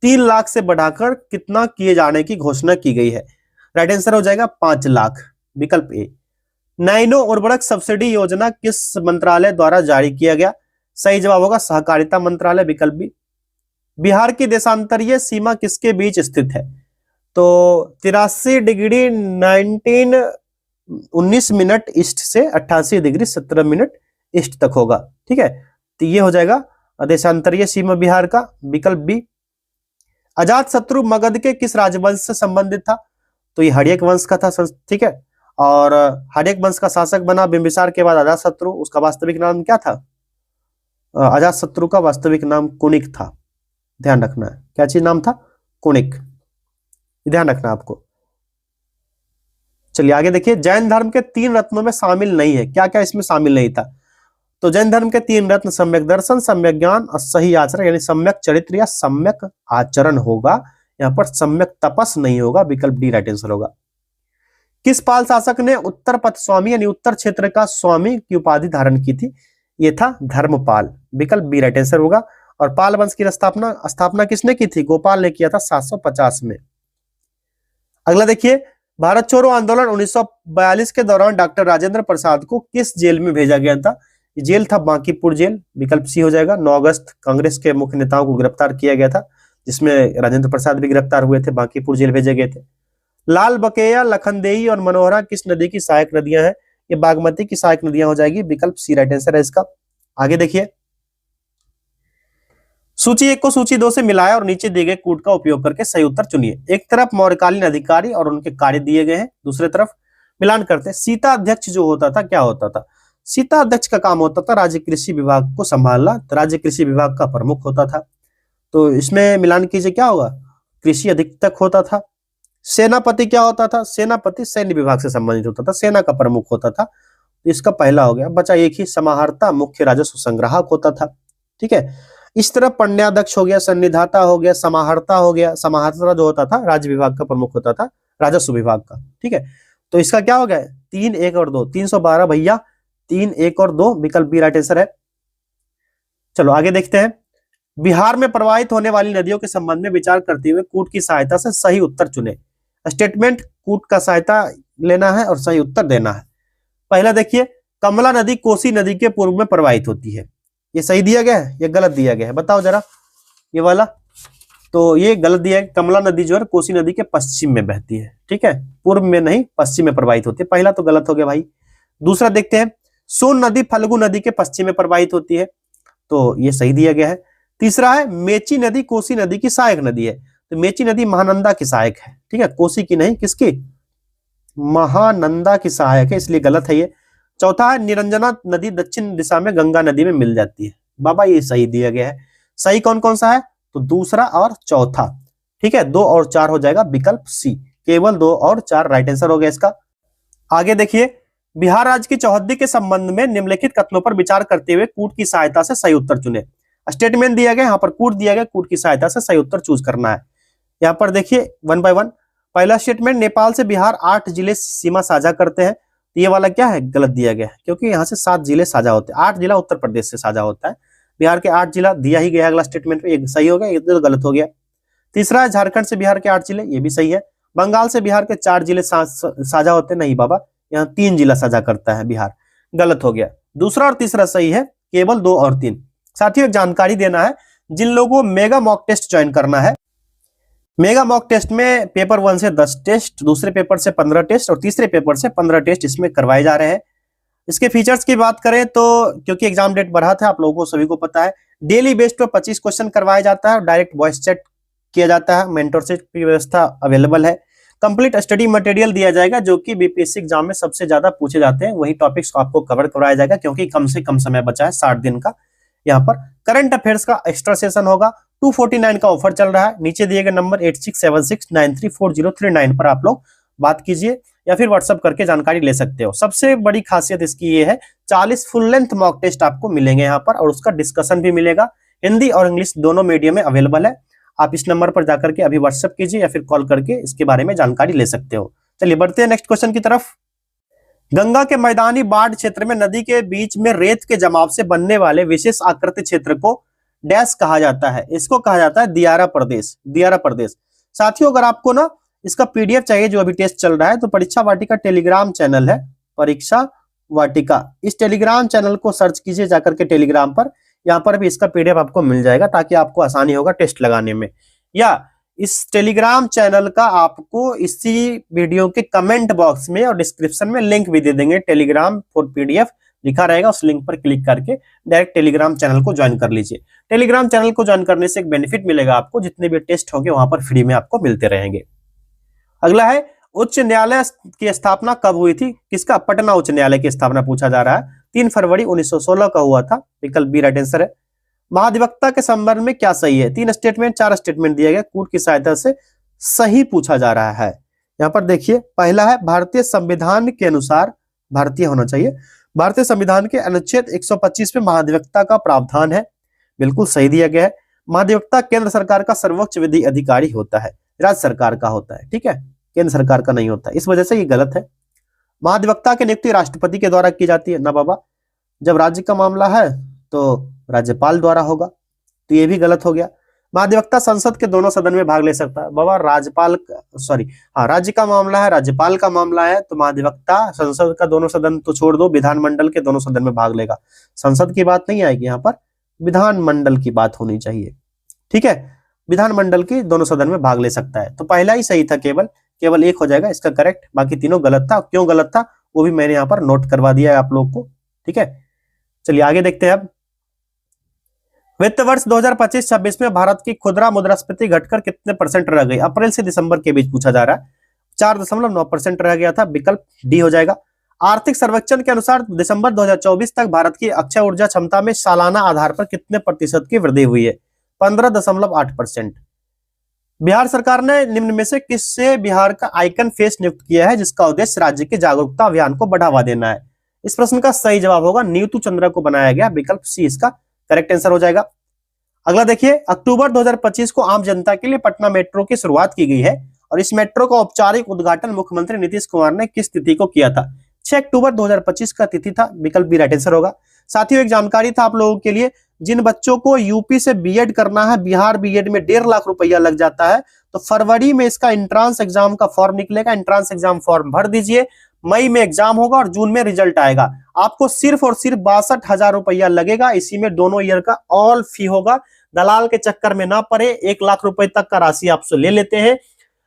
3 लाख से बढ़ाकर कितना किए जाने की घोषणा की गई है? राइट आंसर हो जाएगा 5 लाख, विकल्प ए। नैनो उर्वरक सब्सिडी योजना किस मंत्रालय द्वारा जारी किया गया? सही जवाब होगा सहकारिता मंत्रालय, विकल्प बी। बिहार की देशांतरीय सीमा किसके बीच स्थित है? तो 83 डिग्री 19 मिनट ईस्ट से 88 डिग्री 17 मिनट ईस्ट तक होगा। ठीक है, तो ये हो जाएगा देशांतरीय सीमा बिहार का, विकल्प बी। अजात शत्रु मगध के किस राजवंश से संबंधित था? तो ये हर्यक वंश का था, ठीक है। और हर्यक वंश का शासक बना बिंबिसार के बाद अजात शत्रु। उसका वास्तविक नाम क्या था? अजात शत्रु का वास्तविक नाम कुनिक था, ध्यान रखना है। क्या चीज नाम था? कुनिक, ध्यान रखना आपको। चलिए आगे देखिए, जैन धर्म के 3 रत्नों में शामिल नहीं है, क्या क्या इसमें शामिल नहीं था? तो जैन धर्म के 3 रत्न सम्यक दर्शन, सम्यक ज्ञान और सही आचरण, यानी सम्यक चरित्र या सम्यक आचरण होगा। यहाँ पर सम्यक तपस नहीं होगा, विकल्प डी राइट आंसर होगा। किस पाल शासक ने उत्तर पथ स्वामी यानी उत्तर क्षेत्र का स्वामी की उपाधि धारण की थी? ये था धर्मपाल, विकल्प बी राइट आंसर होगा। और पाल वंश की स्थापना किसने की थी? गोपाल ने किया था 750 में। अगला देखिए, भारत छोड़ो आंदोलन 1942 के दौरान डॉक्टर राजेंद्र प्रसाद को किस जेल में भेजा गया था? जेल था बांकीपुर जेल, विकल्प सी हो जाएगा। 9 अगस्त कांग्रेस के मुख्य नेताओं को गिरफ्तार किया गया था, जिसमें राजेंद्र प्रसाद भी गिरफ्तार हुए थे, बांकीपुर जेल भेजे गए थे। लाल बकेया, लखनदेई और मनोहरा किस नदी की सहायक नदियां हैं? ये बागमती की सहायक नदियां हो जाएगी, विकल्प सी राइट आंसर है इसका। आगे देखिए, सूची 1 को सूची 2 से मिलाया और नीचे दिए गए कूट का उपयोग करके सही उत्तर चुनिए। एक तरफ मौर्यकालीन अधिकारी और उनके कार्य दिए गए हैं, दूसरे तरफ मिलान करते हैं। सीता अध्यक्ष जो होता था क्या होता था? सीता अध्यक्ष का काम होता था राज्य कृषि विभाग को संभालना, तो राज्य कृषि विभाग का प्रमुख होता था। तो इसमें मिलान कीजिए, क्या होगा? कृषि अधीक्षक होता था। सेनापति क्या होता था? सेनापति सैन्य विभाग से संबंधित होता था, सेना का प्रमुख होता था। तो इसका पहला हो गया। बचा एक ही, समाहर्ता मुख्य राजस्व संग्राहक होता था। ठीक है, इस तरह पण्याध्यक्ष हो गया, सन्निधाता हो गया, समाहर्ता हो गया। समाहर्ता जो होता था राज्य विभाग का प्रमुख होता था, राजस्व विभाग का। ठीक है, तो इसका क्या हो गया? 3, 1 और 2, 312 भैया, 3, 1 और 2, विकल्प बी राइट आंसर है। चलो आगे देखते हैं। बिहार में प्रवाहित होने वाली नदियों के संबंध में विचार करते हुए कूट की सहायता से सही उत्तर चुने। स्टेटमेंट कूट का सहायता लेना है और सही उत्तर देना है। पहला देखिए, कमला नदी कोसी नदी के पूर्व में प्रवाहित होती है। ये सही दिया गया है, ये गलत दिया गया है? बताओ जरा, ये वाला तो ये गलत दिया है। कमला नदी जो है कोसी नदी के पश्चिम में बहती है। ठीक है, पूर्व में नहीं, पश्चिम में प्रवाहित होती है। पहला तो गलत हो गया भाई। दूसरा देखते हैं, सोन नदी फल्गु नदी के पश्चिम में प्रवाहित होती है, तो ये सही दिया गया है। तीसरा है, मेची नदी कोसी नदी की सहायक नदी है, तो मेची नदी महानंदा की सहायक है। ठीक है, कोसी की नहीं, किसकी? महानंदा की सहायक है, इसलिए गलत है ये। चौथा है, निरंजना नदी दक्षिण दिशा में गंगा नदी में मिल जाती है। बाबा ये सही दिया गया है। सही कौन कौन सा है? तो दूसरा और चौथा। ठीक है, 2 और 4 हो जाएगा, विकल्प सी। केवल 2 और 4 राइट आंसर हो गया इसका। आगे देखिए, बिहार राज्य की चौहद्दी के संबंध में निम्नलिखित कथनों पर विचार करते हुए कूट की सहायता से सही उत्तर चुने। स्टेटमेंट दिया गया, यहाँ पर कूट दिया गया, कूट की सहायता से सही उत्तर चूज करना है। यहाँ पर देखिए 1 बाय 1। पहला स्टेटमेंट, नेपाल से बिहार 8 जिले सीमा साझा करते हैं, तो ये वाला क्या है? गलत दिया गया है, क्योंकि यहाँ से 7 जिले साझा होते हैं। 8 जिला उत्तर प्रदेश से साझा होता है, बिहार के 8 जिला दिया ही गया अगला स्टेटमेंट में। ये सही हो गया, ये तो गलत हो गया। तीसरा है, झारखंड से बिहार के 8 जिले, ये भी सही है। बंगाल से बिहार के 4 जिले साझा होते नहीं बाबा, यहाँ 3 जिला साझा करता है बिहार, गलत हो गया। दूसरा और तीसरा सही है, केवल 2 और 3। साथियों एक जानकारी देना है, जिन लोगों को मेगा मॉक टेस्ट ज्वाइन करना है, मेगा मॉक टेस्ट में पेपर 1 से 10 टेस्ट, दूसरे पेपर से 15 टेस्ट और तीसरे पेपर से 15 टेस्ट इसमें करवाए जा रहे हैं। इसके फीचर्स की बात करें तो क्योंकि एग्जाम डेट बढ़ा था, आप लोगों को सभी को पता है, डेली बेस्ड पर 25 क्वेश्चन करवाया जाता है, डायरेक्ट वॉइस चैट किया जाता है, मेंटरशिप की व्यवस्था अवेलेबल है। कंप्लीट स्टडी मटेरियल दिया जाएगा जो कि बीपीएससी एग्जाम में सबसे ज्यादा पूछे जाते हैं, वही टॉपिक्स को आपको कवर कराया जाएगा, क्योंकि कम से कम समय बचा है 60 दिन का। यहाँ पर करंट अफेयर्स का एक्स्ट्रा सेशन होगा। 249 का ऑफर चल रहा है। नीचे दिए गए नंबर 8676934039 पर आप लोग बात कीजिए या फिर व्हाट्सएप करके जानकारी ले सकते हो। सबसे बड़ी खासियत इसकी ये है, 40 फुल लेंथ मॉक टेस्ट आपको मिलेंगे यहाँ पर, और उसका डिस्कशन भी मिलेगा। हिंदी और इंग्लिश दोनों मीडियम में अवेलेबल है। आप इस नंबर पर जाकर के अभी व्हाट्सएप कीजिए या फिर कॉल करके इसके बारे में जानकारी ले सकते हो। चलिए बढ़ते हैं नेक्स्ट क्वेश्चन की तरफ। गंगा के मैदानी बाढ़ क्षेत्र में नदी के बीच में रेत के जमाव से बनने वाले विशेष आकृति क्षेत्र को डैश कहा जाता है? इसको कहा जाता है दियारा प्रदेश। दियारा प्रदेश। साथियों अगर आपको ना इसका पीडीएफ चाहिए जो अभी टेस्ट चल रहा है, तो परीक्षा वाटिका टेलीग्राम चैनल है, परीक्षा वाटिका, इस टेलीग्राम चैनल को सर्च कीजिए जाकर के टेलीग्राम पर। यहाँ पर भी इसका पीडीएफ आपको मिल जाएगा, ताकि आपको आसानी होगा टेस्ट लगाने में। या इस टेलीग्राम चैनल का आपको इसी वीडियो के कमेंट बॉक्स में और डिस्क्रिप्शन में लिंक भी दे देंगे, टेलीग्राम फॉर पीडीएफ लिखा रहेगा, उस लिंक पर क्लिक करके डायरेक्ट टेलीग्राम चैनल को ज्वाइन कर लीजिए। टेलीग्राम चैनल को ज्वाइन करने से एक बेनिफिट मिलेगा आपको, जितने भी टेस्ट होंगे वहां पर फ्री में आपको मिलते रहेंगे। अगला है, उच्च न्यायालय की स्थापना कब हुई थी? किसका? पटना उच्च न्यायालय की स्थापना पूछा जा रहा है। 3 फरवरी 1916 का हुआ था, विकल्प बी राइट आंसर है। महाधिवक्ता के संबंध में क्या सही है? 3 स्टेटमेंट 4 स्टेटमेंट दिया गया, कूट की सहायता से सही पूछा जा रहा है। यहाँ पर देखिए, पहला है, भारतीय संविधान के अनुसार, भारतीय होना चाहिए, भारतीय संविधान के अनुच्छेद 125 में महाधिवक्ता का प्रावधान है, बिल्कुल सही दिया गया है। महाधिवक्ता केंद्र सरकार का सर्वोच्च विधि अधिकारी होता है, राज्य सरकार का होता है, ठीक है, केंद्र सरकार का नहीं होता, इस वजह से ये गलत है। महाधिवक्ता की नियुक्ति राष्ट्रपति के द्वारा की जाती है ना बाबा, जब राज्य का मामला है तो राज्यपाल द्वारा होगा, तो ये भी गलत हो गया। महाधिवक्ता संसद के दोनों सदन में भाग ले सकता है। बाबा राज्यपाल सॉरी हाँ राज्य का मामला है, राज्यपाल का मामला है, तो महाधिवक्ता संसद का दोनों सदन तो छोड़ दो, विधानमंडल के दोनों सदन में भाग लेगा। संसद की बात नहीं आएगी यहाँ पर, विधानमंडल की बात होनी चाहिए। ठीक है, विधानमंडल की दोनों सदन में भाग ले सकता है। तो पहला ही सही था, केवल एक हो जाएगा इसका करेक्ट, बाकी तीनों गलत था। क्यों गलत था वो भी मैंने यहाँ पर नोट करवा दिया है आप लोग को। ठीक है, चलिए आगे देखते हैं। अब वित्त वर्ष 2025-26 में भारत की खुदरा मुद्रास्फीति घटकर कितने % रह गई? अप्रैल से दिसंबर के बीच पूछा जा रहा है। 4.9% रह गया था, विकल्प डी हो जाएगा। आर्थिक सर्वेक्षण के अनुसार दिसंबर 2024 तक भारत की अक्षय ऊर्जा क्षमता में सालाना आधार पर कितने % की वृद्धि हुई है? 15.8%। बिहार सरकार ने निम्न में से किससे बिहार का आइकन फेस नियुक्त किया है जिसका उद्देश्य राज्य के जागरूकता अभियान को बढ़ावा देना है? इस प्रश्न का सही जवाब होगा नीतू चंद्रा को बनाया गया, विकल्प सी इसका करेक्ट आंसर हो जाएगा। अगला देखिए, अक्टूबर 2025 को आम जनता के लिए पटना मेट्रो की शुरुआत की गई है और इस मेट्रो का औपचारिक उद्घाटन मुख्यमंत्री नीतीश कुमार ने किस तिथि को किया था? 6 अक्टूबर 2025 का तिथि था, विकल्प बी राइट आंसर होगा। साथियों एक जानकारी था आप लोगों के लिए, जिन बच्चों को यूपी से बीएड करना है, बिहार बीएड में 1.5 लाख रुपया लग जाता है, तो फरवरी में इसका एंट्रांस एग्जाम का फॉर्म निकलेगा, एंट्रांस एग्जाम फॉर्म भर दीजिए, मई में एग्जाम होगा और जून में रिजल्ट आएगा। आपको सिर्फ और सिर्फ 62,000 रुपया लगेगा, इसी में दोनों ईयर का ऑल फी होगा। दलाल के चक्कर में ना पड़े, 1 लाख रुपए तक का राशि आपसे ले लेते हैं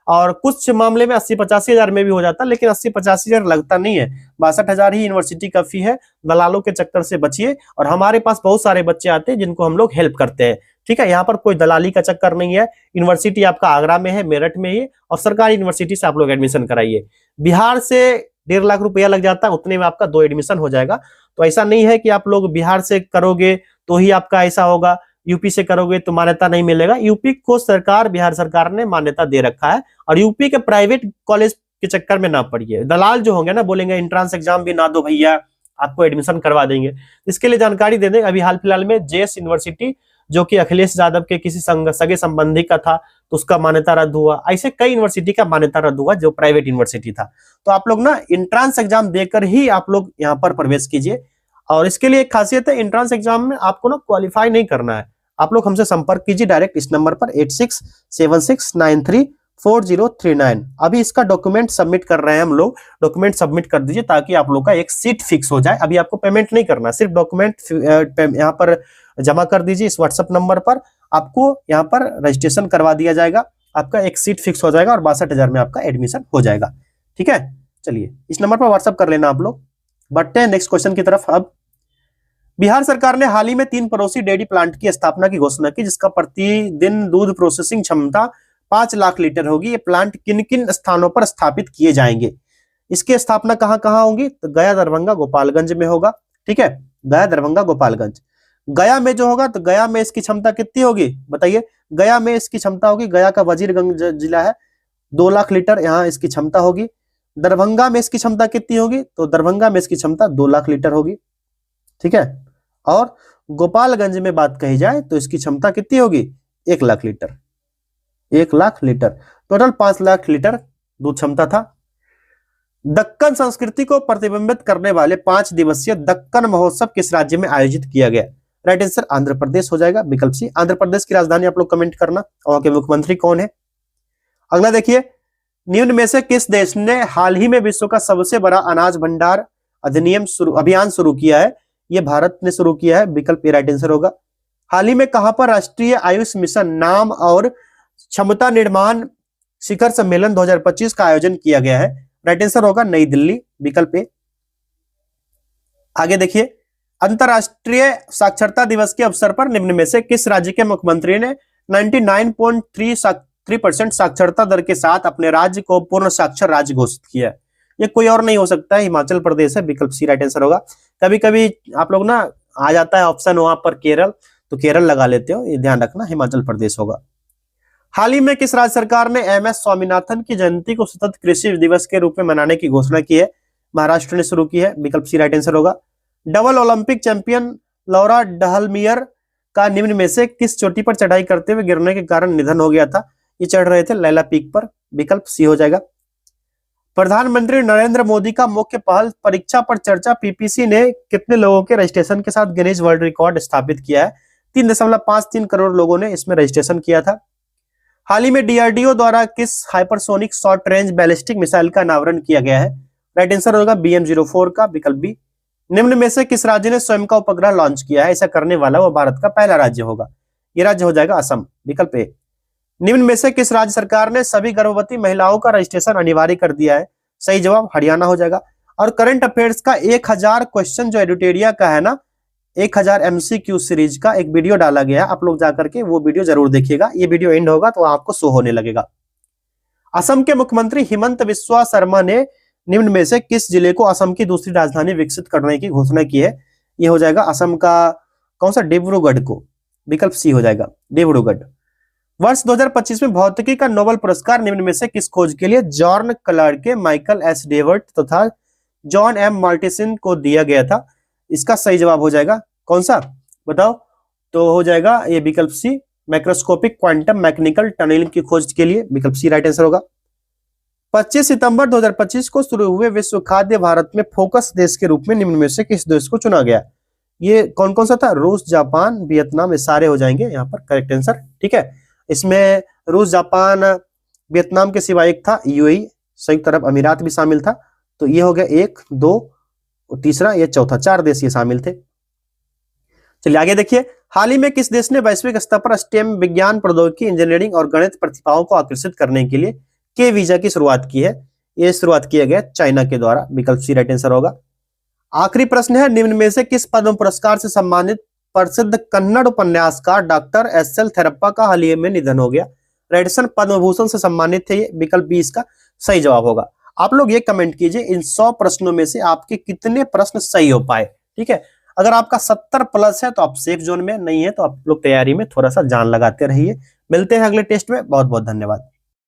और कुछ मामले में 80-85 हजार में भी हो जाता है, लेकिन 80-85 हजार लगता नहीं है, 62,000 ही यूनिवर्सिटी का फी है। दलालों के चक्कर से बचिए और हमारे पास बहुत सारे बच्चे आते हैं जिनको हम लोग हेल्प करते हैं। ठीक है, यहाँ पर कोई दलाली का चक्कर नहीं है। यूनिवर्सिटी आपका आगरा में है, मेरठ में ही, और सरकारी यूनिवर्सिटी से आप लोग एडमिशन कराइए। बिहार से 1.5 लाख रुपया लग जाता है, उतने में आपका 2 एडमिशन हो जाएगा। तो ऐसा नहीं है कि आप लोग बिहार से करोगे तो ही आपका ऐसा होगा, यूपी से करोगे तो मान्यता नहीं मिलेगा। यूपी को सरकार, बिहार सरकार ने मान्यता दे रखा है और यूपी के प्राइवेट कॉलेज के चक्कर में ना पड़िए। दलाल जो होंगे ना, बोलेंगे एंट्रांस एग्जाम भी ना दो भैया, आपको एडमिशन करवा देंगे। इसके लिए जानकारी दे दें, अभी हाल फिलहाल में जेएस यूनिवर्सिटी जो कि अखिलेश यादव के किसी सगे संबंधी का था, तो उसका मान्यता रद्द हुआ। ऐसे कई यूनिवर्सिटी का मान्यता रद्द हुआ जो प्राइवेट यूनिवर्सिटी था। तो आप लोग ना एंट्रांस एग्जाम देकर ही आप लोग यहाँ पर प्रवेश कीजिए। और इसके लिए एक खासियत है, एंट्रांस एग्जाम में आपको ना क्वालिफाई नहीं करना है, आप लोग हमसे संपर्क कीजिए डायरेक्ट इस नंबर पर 8676934039। अभी इसका डॉक्यूमेंट सबमिट कर रहे हैं हम लोग, डॉक्यूमेंट सबमिट कर दीजिए ताकि आप लोग का एक सीट फिक्स हो जाए। अभी आपको पेमेंट नहीं करना, सिर्फ डॉक्यूमेंट यहाँ पर जमा कर दीजिए इस व्हाट्सएप नंबर पर, आपको यहाँ पर रजिस्ट्रेशन करवा दिया जाएगा, आपका एक सीट फिक्स हो जाएगा और 62,000 में आपका एडमिशन हो जाएगा। ठीक है, चलिए इस नंबर पर व्हाट्सएप कर लेना आप लोग। बढ़ते हैं नेक्स्ट क्वेश्चन की तरफ। अब बिहार सरकार ने हाल ही में 3 पड़ोसी डेयरी प्लांट की स्थापना की घोषणा की जिसका प्रतिदिन दूध प्रोसेसिंग क्षमता 5 लाख लीटर होगी। ये प्लांट किन किन स्थानों पर स्थापित किए जाएंगे? इसकी स्थापना कहां कहां होगी? तो गया, दरभंगा, गोपालगंज में होगा। ठीक है, गया, दरभंगा, गोपालगंज। गया में जो होगा तो गया में इसकी क्षमता कितनी होगी बताइए? गया में इसकी क्षमता होगी, गया का वजीरगंज जिला है, 2 लाख लीटर यहाँ इसकी क्षमता होगी। दरभंगा में इसकी क्षमता कितनी होगी? तो दरभंगा में इसकी क्षमता 2 लाख लीटर होगी। ठीक है, और गोपालगंज में बात कही जाए तो इसकी क्षमता कितनी होगी? 1 lakh litre, 1 lakh litre, total 5 lakh litre दूध क्षमता था। दक्कन संस्कृति को प्रतिबिंबित करने वाले 5 दिवसीय दक्कन महोत्सव किस राज्य में आयोजित किया गया? राइट आंसर आंध्र प्रदेश हो जाएगा, विकल्प सी। आंध्र प्रदेश की राजधानी आप लोग कमेंट करना, वहां के मुख्यमंत्री कौन है? अगला देखिए, निम्न में से किस देश ने हाल ही में विश्व का सबसे बड़ा अनाज भंडार अधिनियम अभियान शुरू किया है? ये भारत ने शुरू किया है, विकल्प ए राइट आंसर होगा। हाल ही में कहां पर राष्ट्रीय आयुष मिशन नाम और क्षमता निर्माण शिखर सम्मेलन 2025 का आयोजन किया गया है? राइट आंसर होगा नई दिल्ली, विकल्प ए। आगे देखिए, अंतरराष्ट्रीय साक्षरता दिवस के अवसर पर निम्न में से किस राज्य के मुख्यमंत्री ने 99.3% साक्षरता दर के साथ अपने राज्य को पूर्ण साक्षर राज्य घोषित किया है? ये कोई और नहीं हो सकता है, हिमाचल प्रदेश है, विकल्प सी राइट आंसर होगा। कभी कभी आप लोग ना आ जाता है ऑप्शन वहां पर केरल, तो केरल लगा लेते हो, ये ध्यान रखना, हिमाचल प्रदेश होगा। हाल ही में किस राज्य सरकार ने एमएस स्वामीनाथन की जयंती को सतत कृषि दिवस के रूप में मनाने की घोषणा की है? महाराष्ट्र ने शुरू की है, विकल्प सी राइट आंसर होगा। डबल ओलंपिक चैंपियन लौरा डहलमियर का निम्न में से किस चोटी पर चढ़ाई करते हुए गिरने के कारण निधन हो गया था? ये चढ़ रहे थे लैला पीक पर, विकल्प सी हो जाएगा। प्रधानमंत्री नरेंद्र मोदी का मुख्य पहल परीक्षा पर चर्चा पीपीसी ने कितने लोगों के रजिस्ट्रेशन के साथ गिनीज वर्ल्ड रिकॉर्ड स्थापित किया है? 3.53 करोड़ लोगों ने इसमें रजिस्ट्रेशन किया था। हाल ही में डीआरडीओ द्वारा किस hypersonic short range ballistic missile का अनावरण किया गया है? राइट आंसर होगा BM-04 का, विकल्प बी। निम्न में से किस राज्य ने स्वयं का उपग्रह लॉन्च किया है? ऐसा करने वाला वो भारत का पहला राज्य होगा। ये राज्य हो जाएगा असम, विकल्प ए। निम्न में से किस राज्य सरकार ने सभी गर्भवती महिलाओं का रजिस्ट्रेशन अनिवार्य कर दिया है? सही जवाब हरियाणा हो जाएगा। और करंट अफेयर्स का 1000 क्वेश्चन जो एडुटेरिया का है ना, 1000 MCQ सीरीज का एक वीडियो डाला गया है, आप लोग जाकर के वो वीडियो जरूर देखिएगा। ये वीडियो एंड होगा तो आपको शो होने लगेगा। असम के मुख्यमंत्री हिमंत बिस्वा शर्मा ने निम्न में से किस जिले को असम की दूसरी राजधानी विकसित करने की घोषणा की है? ये हो जाएगा असम का कौन सा? डिब्रूगढ़ को, विकल्प सी हो जाएगा, डिब्रूगढ़। वर्ष 2025 में भौतिकी का नोबेल पुरस्कार निम्न में से किस खोज के लिए जॉन क्लार्के, माइकल एस डेवर्ट तथा जॉन एम मार्टिसन को दिया गया था? इसका सही जवाब हो जाएगा कौन सा बताओ? तो हो जाएगा ये विकल्प सी, मैक्रोस्कोपिक क्वांटम मैकेनिकल टनलिंग की खोज के लिए, विकल्प सी राइट आंसर होगा। 25 सितंबर 2025 को शुरू हुए विश्व खाद्य भारत में फोकस देश के रूप में निम्न में से किस देश को चुना गया? ये कौन कौन सा था? रूस, जापान, वियतनाम, ये सारे हो जाएंगे यहाँ पर करेक्ट आंसर। ठीक है, इसमें रूस, जापान, वियतनाम के सिवा एक था यूएई, संयुक्त अरब अमीरात भी शामिल था। तो ये हो गया 1, 2, तीसरा, ये चौथा, 4 देश ये शामिल थे। चलिए आगे देखिए, हाल ही में किस देश ने वैश्विक स्तर पर स्टेम, विज्ञान, प्रौद्योगिकी, इंजीनियरिंग और गणित प्रतिभाओं को आकर्षित करने के लिए के वीजा की शुरुआत की है? ये शुरुआत किया गया चाइना के द्वारा, विकल्प सी राइट आंसर होगा। आखिरी प्रश्न है, निम्न में से किस पद्म पुरस्कार से सम्मानित प्रसिद्ध कन्नड़ उपन्यासकार डॉक्टर SL थेरप्पा का हाल ही में निधन हो गया? राइट आंसर पद्म भूषण से सम्मानित थे ये, विकल्प बी इसका सही जवाब होगा। आप लोग ये कमेंट कीजिए इन 100 प्रश्नों में से आपके कितने प्रश्न सही हो पाए। ठीक है, अगर आपका 70 प्लस है तो आप सेफ जोन में, नहीं है तो आप लोग तैयारी में थोड़ा सा जान लगाते रहिए। मिलते हैं अगले टेस्ट में, बहुत बहुत धन्यवाद।